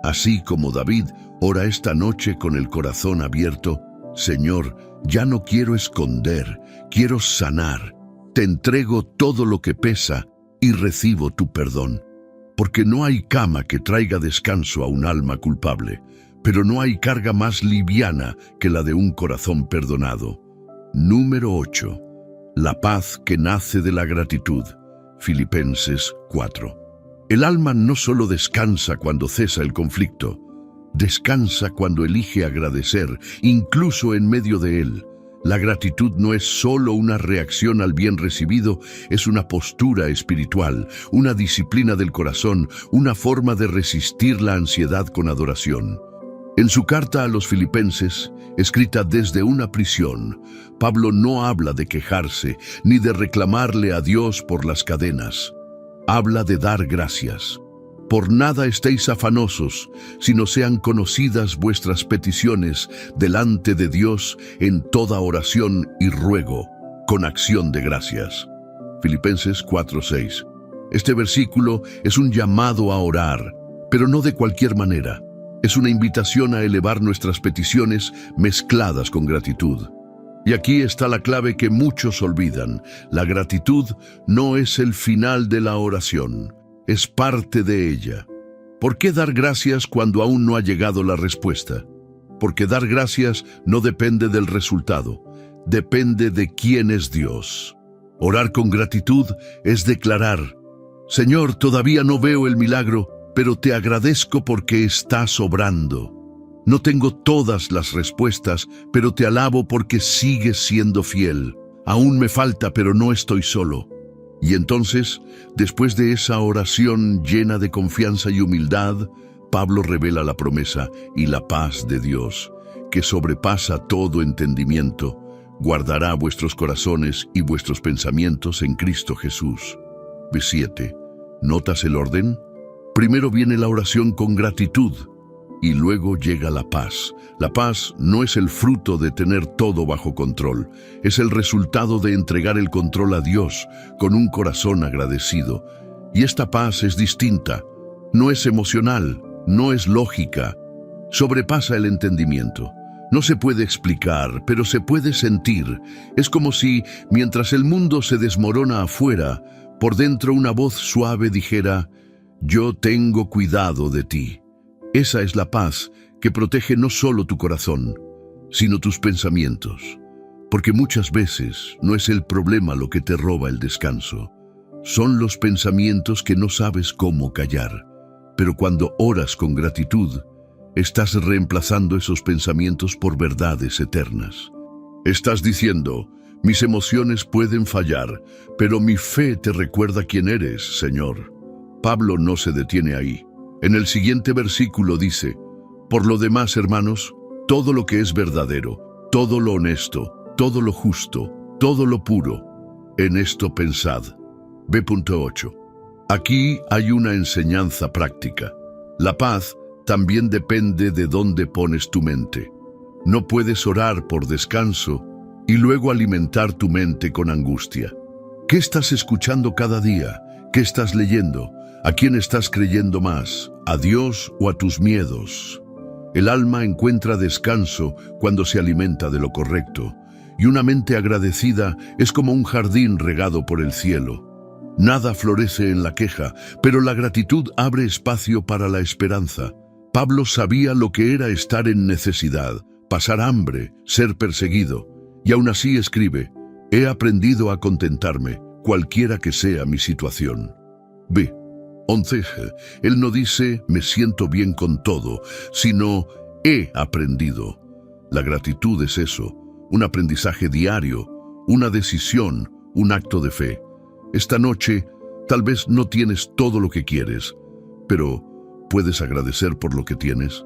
Así como David ora esta noche con el corazón abierto, Señor, ya no quiero esconder, quiero sanar. Te entrego todo lo que pesa y recibo tu perdón. Porque no hay cama que traiga descanso a un alma culpable, pero no hay carga más liviana que la de un corazón perdonado. Número 8. La paz que nace de la gratitud. Filipenses 4. El alma no solo descansa cuando cesa el conflicto, descansa cuando elige agradecer, incluso en medio de él. La gratitud no es solo una reacción al bien recibido, es una postura espiritual, una disciplina del corazón, una forma de resistir la ansiedad con adoración. En su carta a los Filipenses, escrita desde una prisión, Pablo no habla de quejarse ni de reclamarle a Dios por las cadenas. Habla de dar gracias. Por nada estéis afanosos, sino sean conocidas vuestras peticiones delante de Dios en toda oración y ruego, con acción de gracias. Filipenses 4:6. Este versículo es un llamado a orar, pero no de cualquier manera. Es una invitación a elevar nuestras peticiones mezcladas con gratitud. Y aquí está la clave que muchos olvidan. La gratitud no es el final de la oración, es parte de ella. ¿Por qué dar gracias cuando aún no ha llegado la respuesta? Porque dar gracias no depende del resultado, depende de quién es Dios. Orar con gratitud es declarar, Señor, todavía no veo el milagro, pero te agradezco porque estás obrando. No tengo todas las respuestas, pero te alabo porque sigues siendo fiel. Aún me falta, pero no estoy solo. Y entonces, después de esa oración llena de confianza y humildad, Pablo revela la promesa y la paz de Dios, que sobrepasa todo entendimiento, guardará vuestros corazones y vuestros pensamientos en Cristo Jesús. B7. ¿Notas el orden? Primero viene la oración con gratitud, y luego llega la paz. La paz no es el fruto de tener todo bajo control, es el resultado de entregar el control a Dios con un corazón agradecido. Y esta paz es distinta, no es emocional, no es lógica, sobrepasa el entendimiento. No se puede explicar, pero se puede sentir. Es como si, mientras el mundo se desmorona afuera, por dentro una voz suave dijera, yo tengo cuidado de ti. Esa es la paz que protege no solo tu corazón, sino tus pensamientos. Porque muchas veces no es el problema lo que te roba el descanso. Son los pensamientos que no sabes cómo callar. Pero cuando oras con gratitud, estás reemplazando esos pensamientos por verdades eternas. Estás diciendo, mis emociones pueden fallar, pero mi fe te recuerda quién eres, Señor. Pablo no se detiene ahí. En el siguiente versículo dice, por lo demás, hermanos, todo lo que es verdadero, todo lo honesto, todo lo justo, todo lo puro, en esto pensad. B.8. Aquí hay una enseñanza práctica. La paz también depende de dónde pones tu mente. No puedes orar por descanso y luego alimentar tu mente con angustia. ¿Qué estás escuchando cada día? ¿Qué estás leyendo? ¿A quién estás creyendo más? ¿A Dios o a tus miedos? El alma encuentra descanso cuando se alimenta de lo correcto, y una mente agradecida es como un jardín regado por el cielo. Nada florece en la queja, pero la gratitud abre espacio para la esperanza. Pablo sabía lo que era estar en necesidad, pasar hambre, ser perseguido, y aún así escribe: he aprendido a contentarme, cualquiera que sea mi situación. B. 11. Él no dice me siento bien con todo, sino he aprendido. La gratitud es eso, un aprendizaje diario, una decisión, un acto de fe. Esta noche tal vez no tienes todo lo que quieres, pero ¿puedes agradecer por lo que tienes?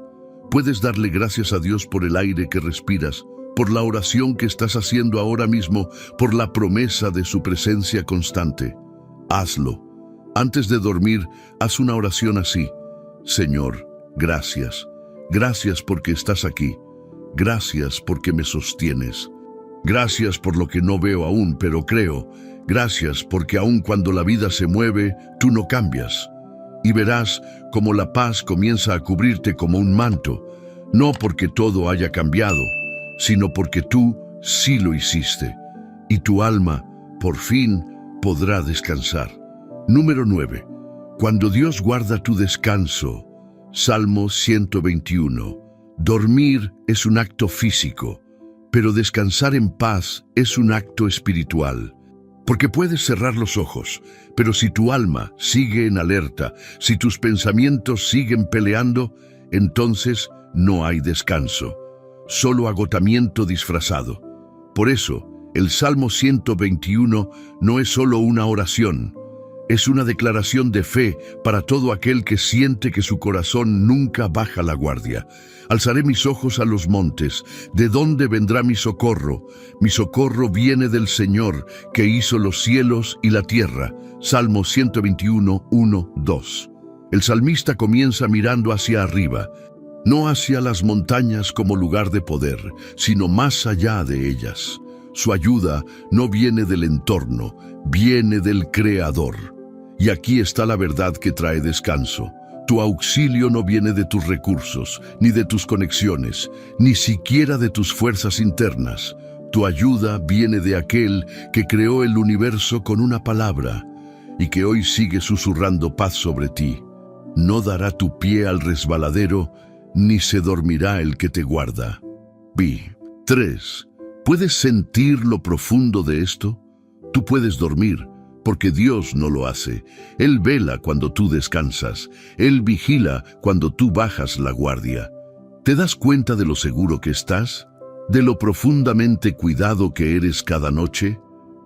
¿Puedes darle gracias a Dios por el aire que respiras, por la oración que estás haciendo ahora mismo, por la promesa de su presencia constante? Hazlo. Antes de dormir, haz una oración así: Señor, gracias. Gracias porque estás aquí. Gracias porque me sostienes. Gracias por lo que no veo aún, pero creo. Gracias porque aun cuando la vida se mueve, tú no cambias. Y verás cómo la paz comienza a cubrirte como un manto, no porque todo haya cambiado, sino porque tú sí lo hiciste. Y tu alma, por fin, podrá descansar. Número 9. Cuando Dios guarda tu descanso. Salmo 121. Dormir es un acto físico, pero descansar en paz es un acto espiritual. Porque puedes cerrar los ojos, pero si tu alma sigue en alerta, si tus pensamientos siguen peleando, entonces no hay descanso, solo agotamiento disfrazado. Por eso, el Salmo 121 no es solo una oración, es una declaración de fe para todo aquel que siente que su corazón nunca baja la guardia. Alzaré mis ojos a los montes. ¿De dónde vendrá mi socorro? Mi socorro viene del Señor, que hizo los cielos y la tierra. Salmo 121, 1, 2. El salmista comienza mirando hacia arriba, no hacia las montañas como lugar de poder, sino más allá de ellas. Su ayuda no viene del entorno, viene del Creador. Y aquí está la verdad que trae descanso. Tu auxilio no viene de tus recursos, ni de tus conexiones, ni siquiera de tus fuerzas internas. Tu ayuda viene de aquel que creó el universo con una palabra y que hoy sigue susurrando paz sobre ti. No dará tu pie al resbaladero, ni se dormirá el que te guarda. B. 3. ¿Puedes sentir lo profundo de esto? Tú puedes dormir, porque Dios no lo hace. Él vela cuando tú descansas. Él vigila cuando tú bajas la guardia. ¿Te das cuenta de lo seguro que estás? ¿De lo profundamente cuidado que eres cada noche?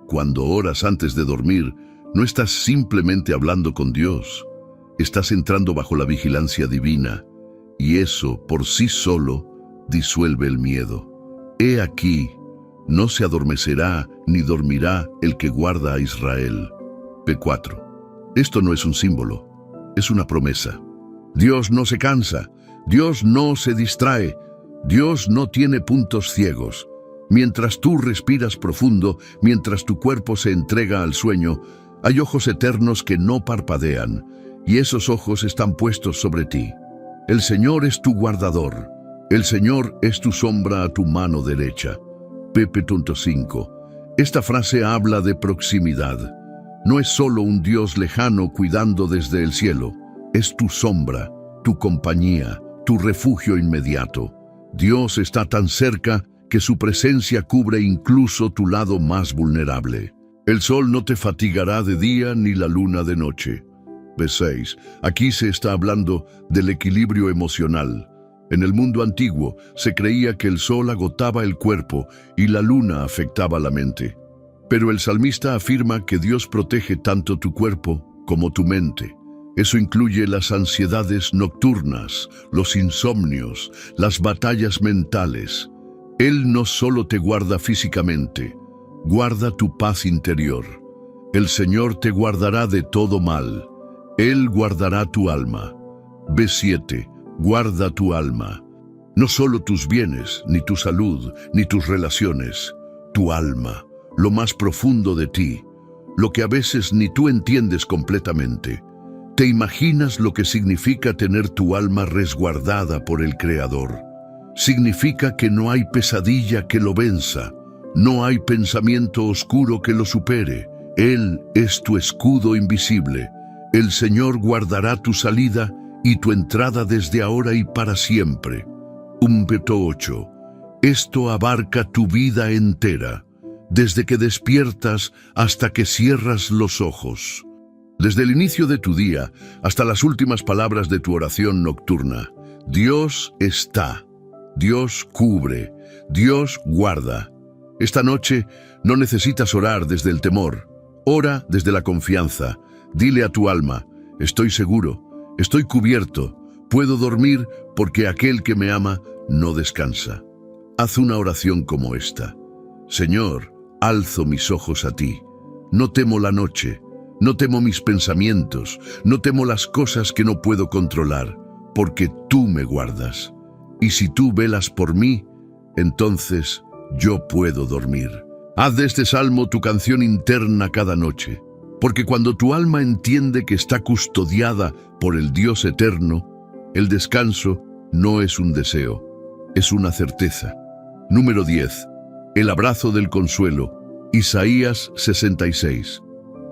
Cuando oras antes de dormir, no estás simplemente hablando con Dios. Estás entrando bajo la vigilancia divina, y eso por sí solo disuelve el miedo. He aquí, no se adormecerá ni dormirá el que guarda a Israel. P4. Esto no es un símbolo, es una promesa. Dios no se cansa, Dios no se distrae, Dios no tiene puntos ciegos. Mientras tú respiras profundo, mientras tu cuerpo se entrega al sueño, hay ojos eternos que no parpadean, y esos ojos están puestos sobre ti. El Señor es tu guardador, el Señor es tu sombra a tu mano derecha. P.5. Esta frase habla de proximidad. No es solo un Dios lejano cuidando desde el cielo, es tu sombra, tu compañía, tu refugio inmediato. Dios está tan cerca que su presencia cubre incluso tu lado más vulnerable. El sol no te fatigará de día ni la luna de noche. B6. Aquí se está hablando del equilibrio emocional. En el mundo antiguo se creía que el sol agotaba el cuerpo y la luna afectaba la mente. Pero el salmista afirma que Dios protege tanto tu cuerpo como tu mente. Eso incluye las ansiedades nocturnas, los insomnios, las batallas mentales. Él no solo te guarda físicamente, guarda tu paz interior. El Señor te guardará de todo mal. Él guardará tu alma. B7. Guarda tu alma. No solo tus bienes, ni tu salud, ni tus relaciones. Tu alma, lo más profundo de ti, lo que a veces ni tú entiendes completamente. ¿Te imaginas lo que significa tener tu alma resguardada por el Creador? Significa que no hay pesadilla que lo venza, no hay pensamiento oscuro que lo supere. Él es tu escudo invisible. El Señor guardará tu salida y tu entrada desde ahora y para siempre. Humberto 8. Esto abarca tu vida entera, desde que despiertas hasta que cierras los ojos. Desde el inicio de tu día hasta las últimas palabras de tu oración nocturna, Dios está, Dios cubre, Dios guarda. Esta noche no necesitas orar desde el temor, ora desde la confianza. Dile a tu alma, estoy seguro, estoy cubierto, puedo dormir porque aquel que me ama no descansa. Haz una oración como esta. Señor, alzo mis ojos a ti. No temo la noche, no temo mis pensamientos, no temo las cosas que no puedo controlar, porque tú me guardas. Y si tú velas por mí, entonces yo puedo dormir. Haz de este salmo tu canción interna cada noche, porque cuando tu alma entiende que está custodiada por el Dios eterno, el descanso no es un deseo, es una certeza. Número 10. El abrazo del consuelo. Isaías 66.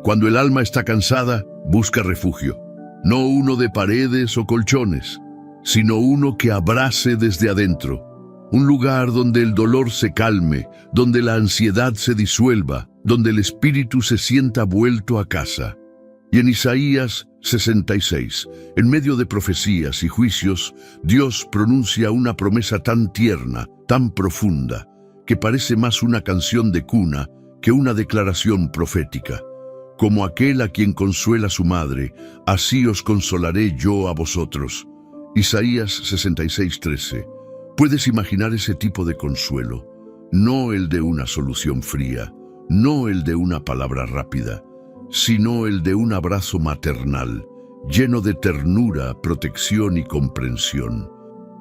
Cuando el alma está cansada, busca refugio. No uno de paredes o colchones, sino uno que abrace desde adentro. Un lugar donde el dolor se calme, donde la ansiedad se disuelva, donde el espíritu se sienta vuelto a casa. Y en Isaías 66, en medio de profecías y juicios, Dios pronuncia una promesa tan tierna, tan profunda, que parece más una canción de cuna que una declaración profética. Como aquel a quien consuela su madre, así os consolaré yo a vosotros. Isaías 66:13. ¿Puedes imaginar ese tipo de consuelo? No el de una solución fría, no el de una palabra rápida, sino el de un abrazo maternal, lleno de ternura, protección y comprensión.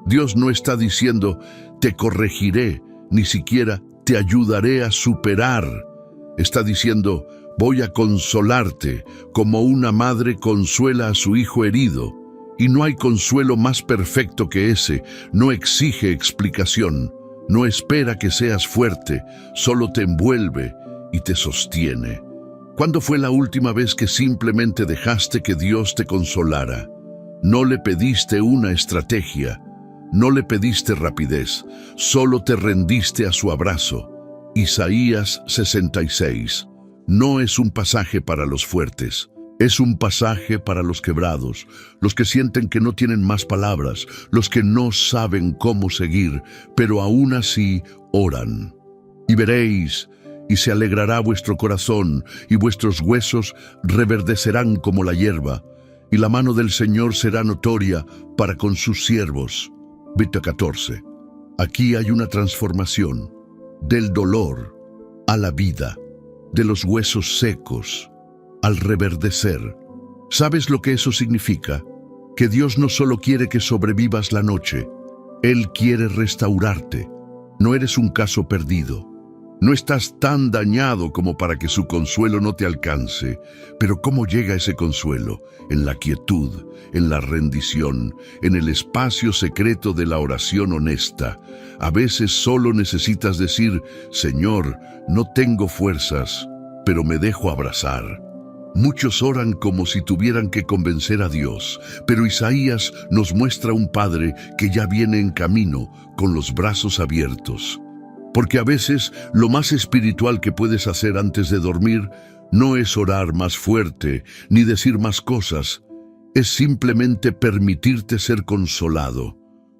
Dios no está diciendo, te corregiré, ni siquiera te ayudaré a superar. Está diciendo, voy a consolarte como una madre consuela a su hijo herido. Y no hay consuelo más perfecto que ese. No exige explicación, no espera que seas fuerte, solo te envuelve y te sostiene. ¿Cuándo fue la última vez que simplemente dejaste que Dios te consolara? No le pediste una estrategia, no le pediste rapidez, solo te rendiste a su abrazo. Isaías 66. No es un pasaje para los fuertes. Es un pasaje para los quebrados, los que sienten que no tienen más palabras, los que no saben cómo seguir, pero aún así oran. Y veréis, y se alegrará vuestro corazón, y vuestros huesos reverdecerán como la hierba, y la mano del Señor será notoria para con sus siervos. Vita 14. Aquí hay una transformación, del dolor a la vida, de los huesos secos al reverdecer. ¿Sabes lo que eso significa? Que Dios no solo quiere que sobrevivas la noche, Él quiere restaurarte. No eres un caso perdido. No estás tan dañado como para que su consuelo no te alcance. Pero ¿cómo llega ese consuelo? En la quietud, en la rendición, en el espacio secreto de la oración honesta. A veces solo necesitas decir, Señor, no tengo fuerzas, pero me dejo abrazar. Muchos oran como si tuvieran que convencer a Dios, pero Isaías nos muestra un Padre que ya viene en camino, con los brazos abiertos. Porque a veces lo más espiritual que puedes hacer antes de dormir no es orar más fuerte ni decir más cosas, es simplemente permitirte ser consolado.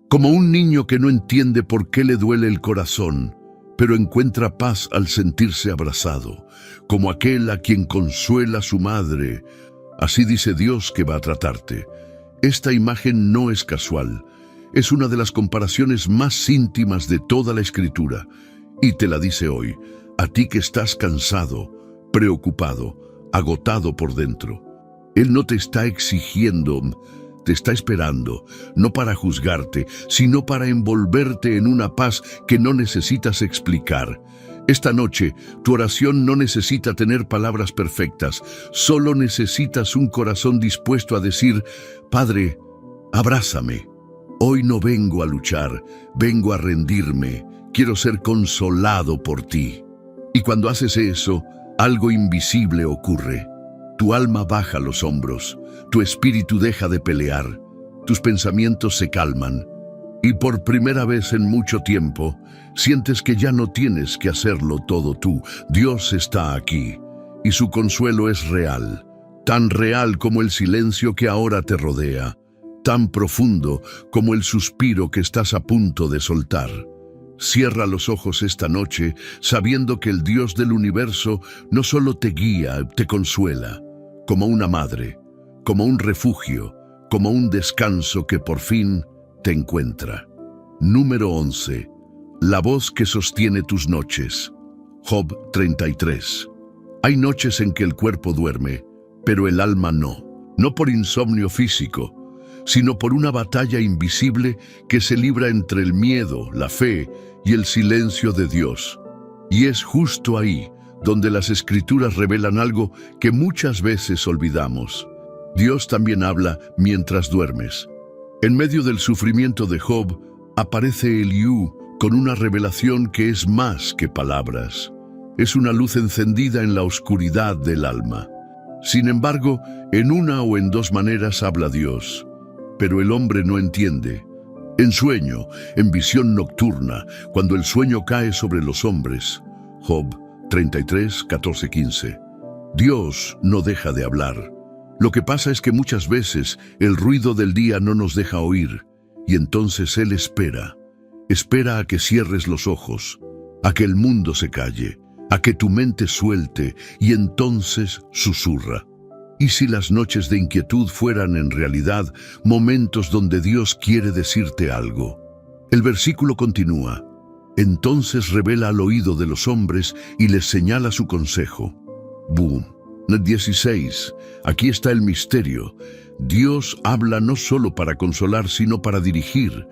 Como un niño que no entiende por qué le duele el corazón, pero encuentra paz al sentirse abrazado, como aquel a quien consuela su madre. Así dice Dios que va a tratarte. Esta imagen no es casual. Es una de las comparaciones más íntimas de toda la Escritura, y te la dice hoy, a ti que estás cansado, preocupado, agotado por dentro. Él no te está exigiendo, te está esperando, no para juzgarte, sino para envolverte en una paz que no necesitas explicar. Esta noche, tu oración no necesita tener palabras perfectas, solo necesitas un corazón dispuesto a decir, Padre, abrázame. Hoy no vengo a luchar, vengo a rendirme. Quiero ser consolado por ti. Y cuando haces eso, algo invisible ocurre. Tu alma baja los hombros, tu espíritu deja de pelear, tus pensamientos se calman y por primera vez en mucho tiempo sientes que ya no tienes que hacerlo todo tú. Dios está aquí y su consuelo es real, tan real como el silencio que ahora te rodea, tan profundo como el suspiro que estás a punto de soltar. Cierra los ojos esta noche sabiendo que el Dios del universo no solo te guía, te consuela, como una madre, como un refugio, como un descanso que por fin te encuentra. Número 11. La voz que sostiene tus noches. Job 33. Hay noches en que el cuerpo duerme, pero el alma no. No por insomnio físico, sino por una batalla invisible que se libra entre el miedo, la fe y el silencio de Dios. Y es justo ahí donde las Escrituras revelan algo que muchas veces olvidamos. Dios también habla mientras duermes. En medio del sufrimiento de Job, aparece Eliú con una revelación que es más que palabras. Es una luz encendida en la oscuridad del alma. Sin embargo, en una o en dos maneras habla Dios, pero el hombre no entiende. En sueño, en visión nocturna, cuando el sueño cae sobre los hombres. Job 33, 14, 15. Dios no deja de hablar. Lo que pasa es que muchas veces el ruido del día no nos deja oír, y entonces Él espera. Espera a que cierres los ojos, a que el mundo se calle, a que tu mente suelte, y entonces susurra. ¿Y si las noches de inquietud fueran en realidad momentos donde Dios quiere decirte algo? El versículo continúa. Entonces revela al oído de los hombres y les señala su consejo. Boom. 16. Aquí está el misterio. Dios habla no solo para consolar, sino para dirigir,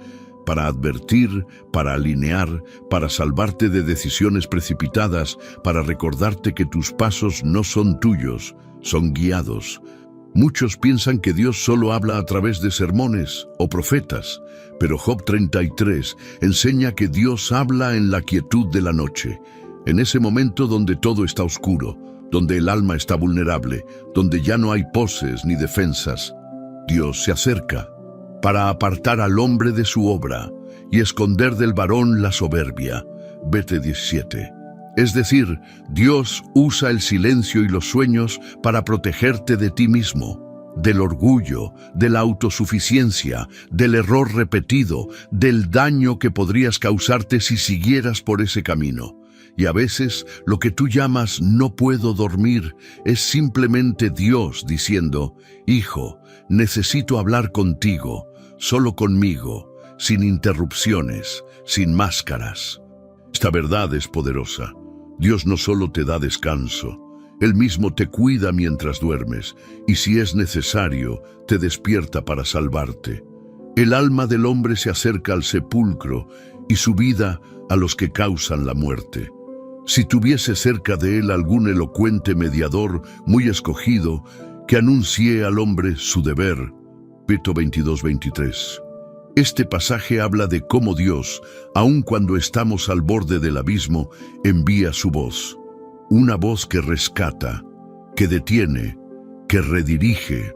para advertir, para alinear, para salvarte de decisiones precipitadas, para recordarte que tus pasos no son tuyos, son guiados. Muchos piensan que Dios solo habla a través de sermones o profetas, pero Job 33 enseña que Dios habla en la quietud de la noche, en ese momento donde todo está oscuro, donde el alma está vulnerable, donde ya no hay poses ni defensas. Dios se acerca para apartar al hombre de su obra y esconder del varón la soberbia. Vete 17. Es decir, Dios usa el silencio y los sueños para protegerte de ti mismo, del orgullo, de la autosuficiencia, del error repetido, del daño que podrías causarte si siguieras por ese camino. Y a veces lo que tú llamas no puedo dormir es simplemente Dios diciendo, hijo, necesito hablar contigo, solo conmigo, sin interrupciones, sin máscaras. Esta verdad es poderosa. Dios no solo te da descanso, Él mismo te cuida mientras duermes y si es necesario, te despierta para salvarte. El alma del hombre se acerca al sepulcro y su vida a los que causan la muerte. Si tuviese cerca de él algún elocuente mediador muy escogido que anuncie al hombre su deber. Peto 22-23. Este pasaje habla de cómo Dios, aun cuando estamos al borde del abismo, envía su voz. Una voz que rescata, que detiene, que redirige.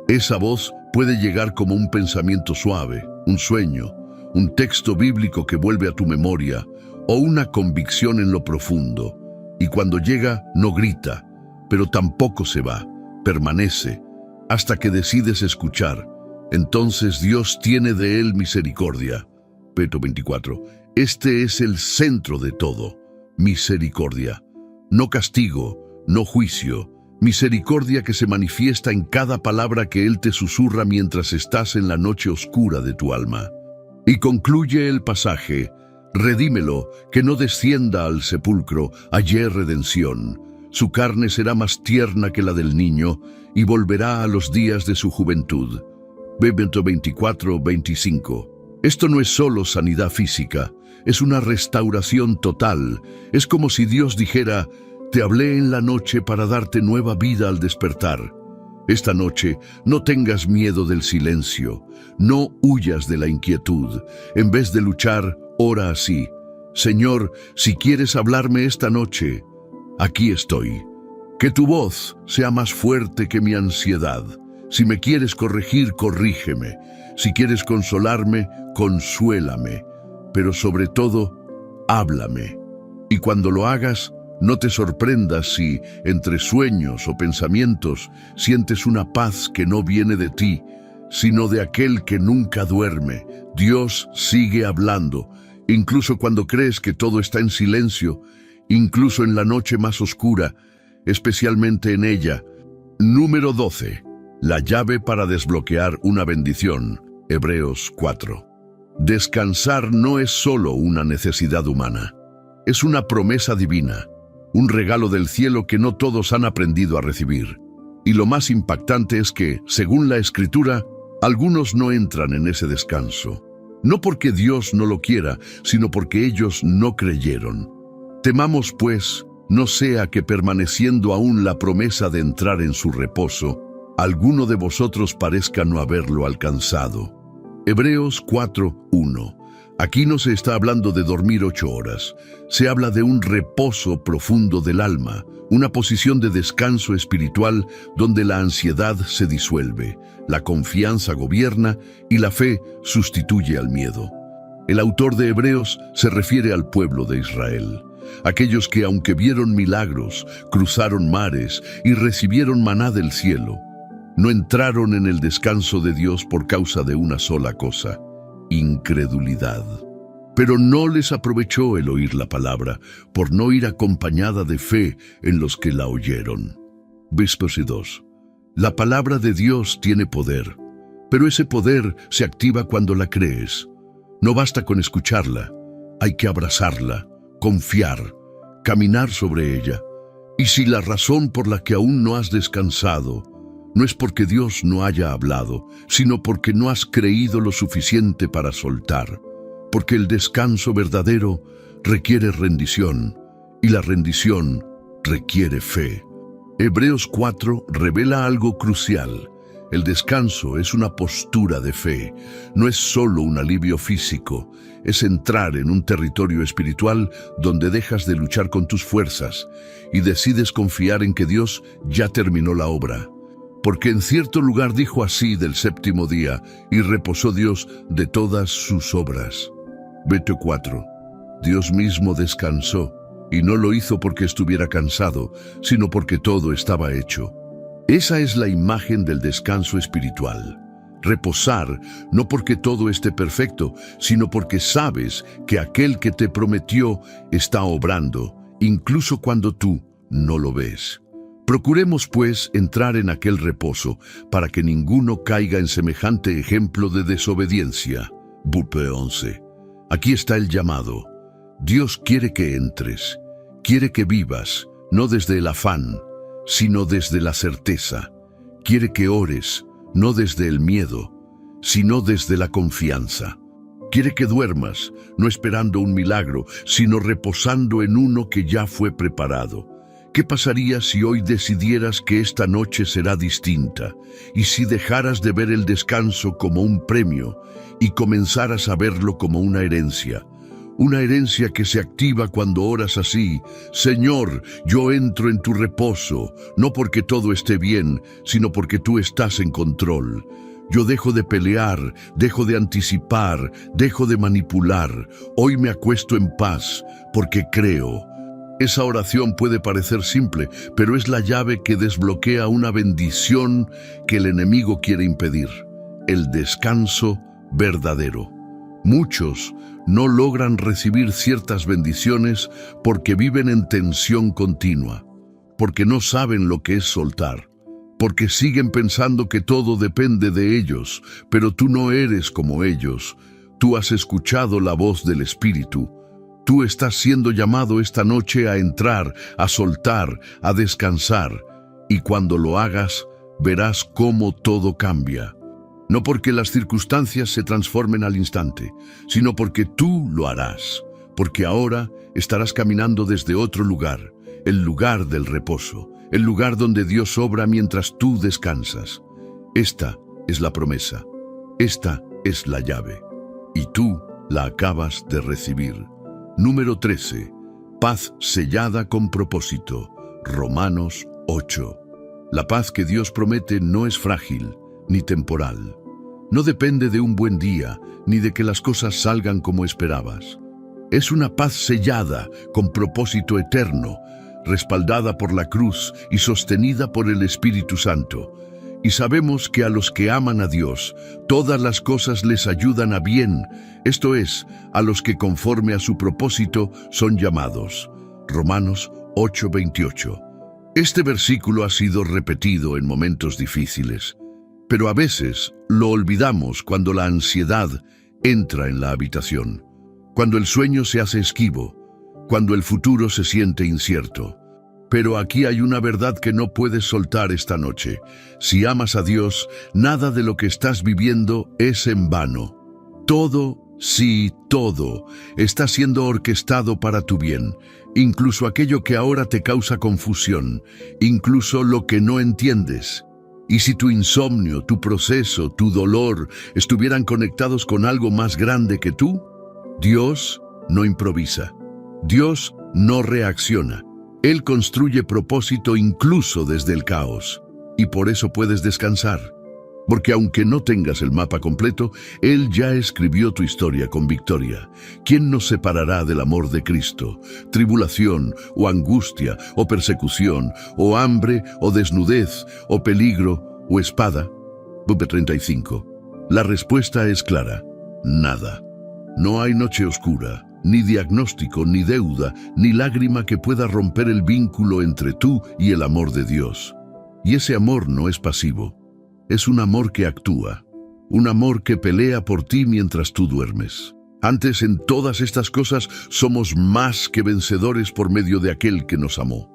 Esa voz puede llegar como un pensamiento suave, un sueño, un texto bíblico que vuelve a tu memoria, o una convicción en lo profundo. Y cuando llega, no grita, pero tampoco se va, permanece, hasta que decides escuchar. Entonces Dios tiene de él misericordia. Peto 24. Este es el centro de todo, misericordia. No castigo, no juicio, misericordia que se manifiesta en cada palabra que Él te susurra mientras estás en la noche oscura de tu alma. Y concluye el pasaje, redímelo, que no descienda al sepulcro, hallé redención. Su carne será más tierna que la del niño, y volverá a los días de su juventud. Bébeto 24-25. Esto no es solo sanidad física, es una restauración total. Es como si Dios dijera, te hablé en la noche para darte nueva vida al despertar. Esta noche no tengas miedo del silencio, no huyas de la inquietud. En vez de luchar, ora así, Señor, si quieres hablarme esta noche, aquí estoy. Que tu voz sea más fuerte que mi ansiedad. Si me quieres corregir, corrígeme. Si quieres consolarme, consuélame, pero sobre todo, háblame. Y cuando lo hagas, no te sorprendas si, entre sueños o pensamientos, sientes una paz que no viene de ti, sino de aquel que nunca duerme. Dios sigue hablando, incluso cuando crees que todo está en silencio, incluso en la noche más oscura, especialmente en ella. Número 12. La llave para desbloquear una bendición. Hebreos 4. Descansar no es solo una necesidad humana. Es una promesa divina, un regalo del cielo que no todos han aprendido a recibir. Y lo más impactante es que, según la Escritura, algunos no entran en ese descanso. No porque Dios no lo quiera, sino porque ellos no creyeron. Temamos, pues, no sea que permaneciendo aún la promesa de entrar en su reposo, alguno de vosotros parezca no haberlo alcanzado. Hebreos 4:1. Aquí no se está hablando de dormir 8 horas. Se habla de un reposo profundo del alma, una posición de descanso espiritual donde la ansiedad se disuelve, la confianza gobierna y la fe sustituye al miedo. El autor de Hebreos se refiere al pueblo de Israel, aquellos que, aunque vieron milagros, cruzaron mares y recibieron maná del cielo, no entraron en el descanso de Dios por causa de una sola cosa: incredulidad. Pero no les aprovechó el oír la palabra, por no ir acompañada de fe en los que la oyeron. Versos 2. La palabra de Dios tiene poder, pero ese poder se activa cuando la crees. No basta con escucharla, hay que abrazarla, confiar, caminar sobre ella. Y si la razón por la que aún no has descansado no es porque Dios no haya hablado, sino porque no has creído lo suficiente para soltar, porque el descanso verdadero requiere rendición, y la rendición requiere fe. Hebreos 4 revela algo crucial. El descanso es una postura de fe, no es solo un alivio físico, es entrar en un territorio espiritual donde dejas de luchar con tus fuerzas y decides confiar en que Dios ya terminó la obra. Porque en cierto lugar dijo así del séptimo día, y reposó Dios de todas sus obras. Verso 4. Dios mismo descansó, y no lo hizo porque estuviera cansado, sino porque todo estaba hecho. Esa es la imagen del descanso espiritual. Reposar, no porque todo esté perfecto, sino porque sabes que aquel que te prometió está obrando, incluso cuando tú no lo ves. Procuremos, pues, entrar en aquel reposo, para que ninguno caiga en semejante ejemplo de desobediencia. Verso 11. Aquí está el llamado. Dios quiere que entres, quiere que vivas, no desde el afán, sino desde la certeza. Quiere que ores, no desde el miedo, sino desde la confianza. Quiere que duermas, no esperando un milagro, sino reposando en uno que ya fue preparado. ¿Qué pasaría si hoy decidieras que esta noche será distinta? Y si dejaras de ver el descanso como un premio y comenzaras a verlo como una herencia. Una herencia que se activa cuando oras así: Señor, yo entro en tu reposo, no porque todo esté bien, sino porque tú estás en control. Yo dejo de pelear, dejo de anticipar, dejo de manipular. Hoy me acuesto en paz, porque creo. Esa oración puede parecer simple, pero es la llave que desbloquea una bendición que el enemigo quiere impedir: el descanso verdadero. Muchos no logran recibir ciertas bendiciones porque viven en tensión continua, porque no saben lo que es soltar, porque siguen pensando que todo depende de ellos, pero tú no eres como ellos. Tú has escuchado la voz del Espíritu. Tú estás siendo llamado esta noche a entrar, a soltar, a descansar, y cuando lo hagas, verás cómo todo cambia. No porque las circunstancias se transformen al instante, sino porque tú lo harás, porque ahora estarás caminando desde otro lugar, el lugar del reposo, el lugar donde Dios obra mientras tú descansas. Esta es la promesa, esta es la llave, y tú la acabas de recibir. Número 13. Paz sellada con propósito. Romanos 8. La paz que Dios promete no es frágil ni temporal. No depende de un buen día, ni de que las cosas salgan como esperabas. Es una paz sellada, con propósito eterno, respaldada por la cruz y sostenida por el Espíritu Santo. Y sabemos que a los que aman a Dios, todas las cosas les ayudan a bien, esto es, a los que conforme a su propósito son llamados. Romanos 8:28. Este versículo ha sido repetido en momentos difíciles, pero a veces lo olvidamos cuando la ansiedad entra en la habitación, cuando el sueño se hace esquivo, cuando el futuro se siente incierto. Pero aquí hay una verdad que no puedes soltar esta noche. Si amas a Dios, nada de lo que estás viviendo es en vano. Todo, sí, todo, está siendo orquestado para tu bien. Incluso aquello que ahora te causa confusión, incluso lo que no entiendes. Y si tu insomnio, tu proceso, tu dolor estuvieran conectados con algo más grande que tú, Dios no improvisa. Dios no reacciona. Él construye propósito incluso desde el caos. Y por eso puedes descansar. Porque aunque no tengas el mapa completo, Él ya escribió tu historia con victoria. ¿Quién nos separará del amor de Cristo? ¿Tribulación, o angustia, o persecución, o hambre, o desnudez, o peligro, o espada? 35. La respuesta es clara: nada. No hay noche oscura, ni diagnóstico, ni deuda, ni lágrima que pueda romper el vínculo entre tú y el amor de Dios. Y ese amor no es pasivo. Es un amor que actúa, un amor que pelea por ti mientras tú duermes. Antes, en todas estas cosas, somos más que vencedores por medio de aquel que nos amó.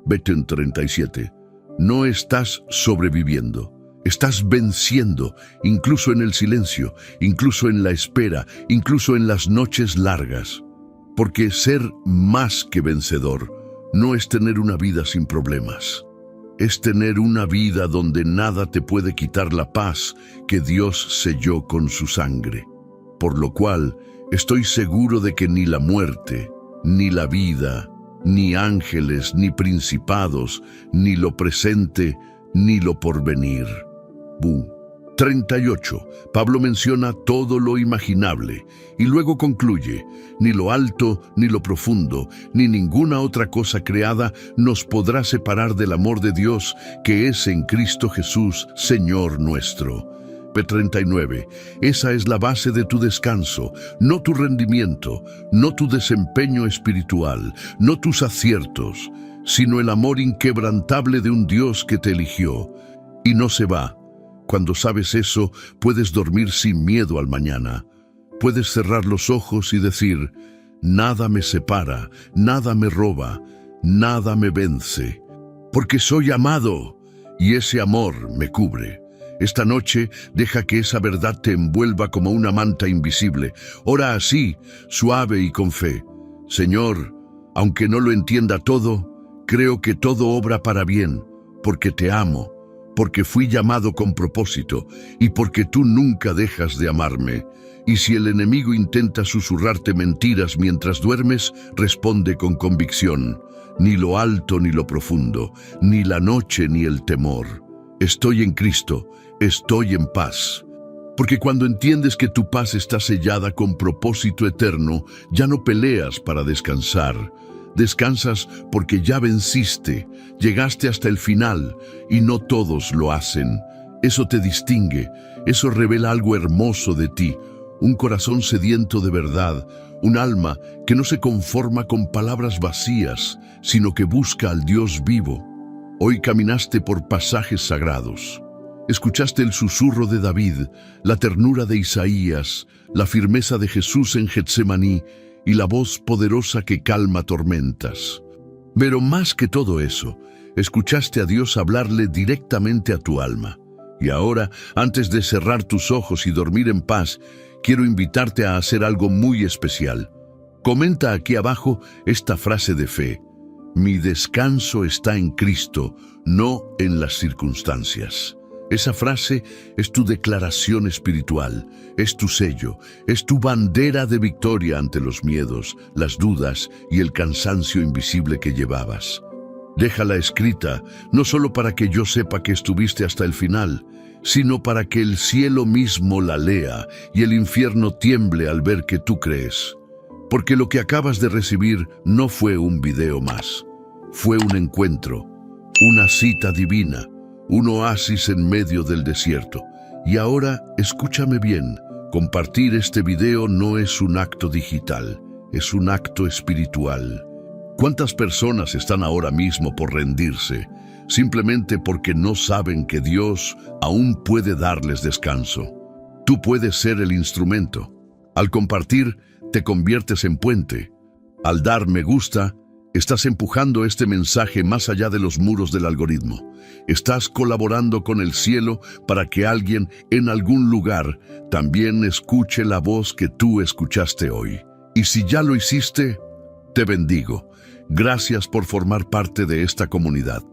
Vete en 37. No estás sobreviviendo, estás venciendo, incluso en el silencio, incluso en la espera, incluso en las noches largas. Porque ser más que vencedor no es tener una vida sin problemas. Es tener una vida donde nada te puede quitar la paz que Dios selló con su sangre. Por lo cual, estoy seguro de que ni la muerte, ni la vida, ni ángeles, ni principados, ni lo presente, ni lo porvenir. 38. Pablo menciona todo lo imaginable y luego concluye: ni lo alto, ni lo profundo, ni ninguna otra cosa creada nos podrá separar del amor de Dios que es en Cristo Jesús, Señor nuestro. 39. Esa es la base de tu descanso, no tu rendimiento, no tu desempeño espiritual, no tus aciertos, sino el amor inquebrantable de un Dios que te eligió y no se va. Cuando sabes eso, puedes dormir sin miedo al mañana. Puedes cerrar los ojos y decir: nada me separa, nada me roba, nada me vence, porque soy amado y ese amor me cubre. Esta noche deja que esa verdad te envuelva como una manta invisible. Ora así, suave y con fe: Señor, aunque no lo entienda todo, creo que todo obra para bien, porque te amo, porque fui llamado con propósito y porque tú nunca dejas de amarme. Y si el enemigo intenta susurrarte mentiras mientras duermes, responde con convicción: ni lo alto ni lo profundo, ni la noche ni el temor. Estoy en Cristo, estoy en paz. Porque cuando entiendes que tu paz está sellada con propósito eterno, ya no peleas para descansar. Descansas porque ya venciste, llegaste hasta el final y no todos lo hacen. Eso te distingue, eso revela algo hermoso de ti, un corazón sediento de verdad, un alma que no se conforma con palabras vacías, sino que busca al Dios vivo. Hoy caminaste por pasajes sagrados. Escuchaste el susurro de David, la ternura de Isaías, la firmeza de Jesús en Getsemaní y la voz poderosa que calma tormentas. Pero más que todo eso, escuchaste a Dios hablarle directamente a tu alma. Y ahora, antes de cerrar tus ojos y dormir en paz, quiero invitarte a hacer algo muy especial. Comenta aquí abajo esta frase de fe: mi descanso está en Cristo, no en las circunstancias. Esa frase es tu declaración espiritual, es tu sello, es tu bandera de victoria ante los miedos, las dudas y el cansancio invisible que llevabas. Déjala escrita, no solo para que yo sepa que estuviste hasta el final, sino para que el cielo mismo la lea y el infierno tiemble al ver que tú crees. Porque lo que acabas de recibir no fue un video más, fue un encuentro, una cita divina, un oasis en medio del desierto. Y ahora, escúchame bien, compartir este video no es un acto digital, es un acto espiritual. ¿Cuántas personas están ahora mismo por rendirse, simplemente porque no saben que Dios aún puede darles descanso? Tú puedes ser el instrumento. Al compartir, te conviertes en puente. Al dar me gusta, estás empujando este mensaje más allá de los muros del algoritmo. Estás colaborando con el cielo para que alguien en algún lugar también escuche la voz que tú escuchaste hoy. Y si ya lo hiciste, te bendigo. Gracias por formar parte de esta comunidad.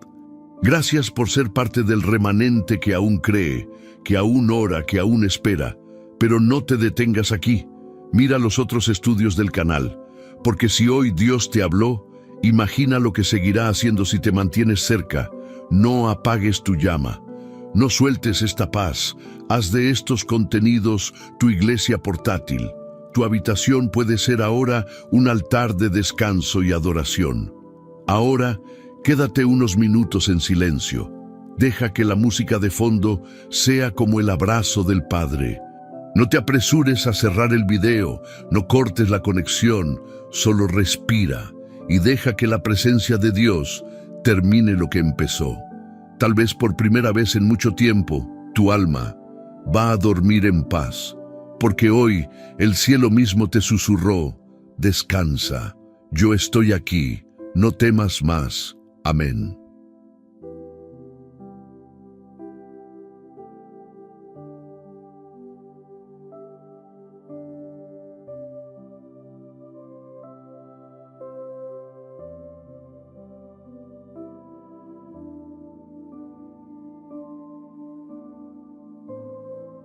Gracias por ser parte del remanente que aún cree, que aún ora, que aún espera. Pero no te detengas aquí. Mira los otros estudios del canal, porque si hoy Dios te habló, imagina lo que seguirá haciendo si te mantienes cerca. No apagues tu llama. No sueltes esta paz. Haz de estos contenidos tu iglesia portátil. Tu habitación puede ser ahora un altar de descanso y adoración. Ahora, quédate unos minutos en silencio. Deja que la música de fondo sea como el abrazo del Padre. No te apresures a cerrar el video, no cortes la conexión, solo respira y deja que la presencia de Dios termine lo que empezó. Tal vez por primera vez en mucho tiempo, tu alma va a dormir en paz, porque hoy el cielo mismo te susurró: descansa, yo estoy aquí, no temas más. Amén.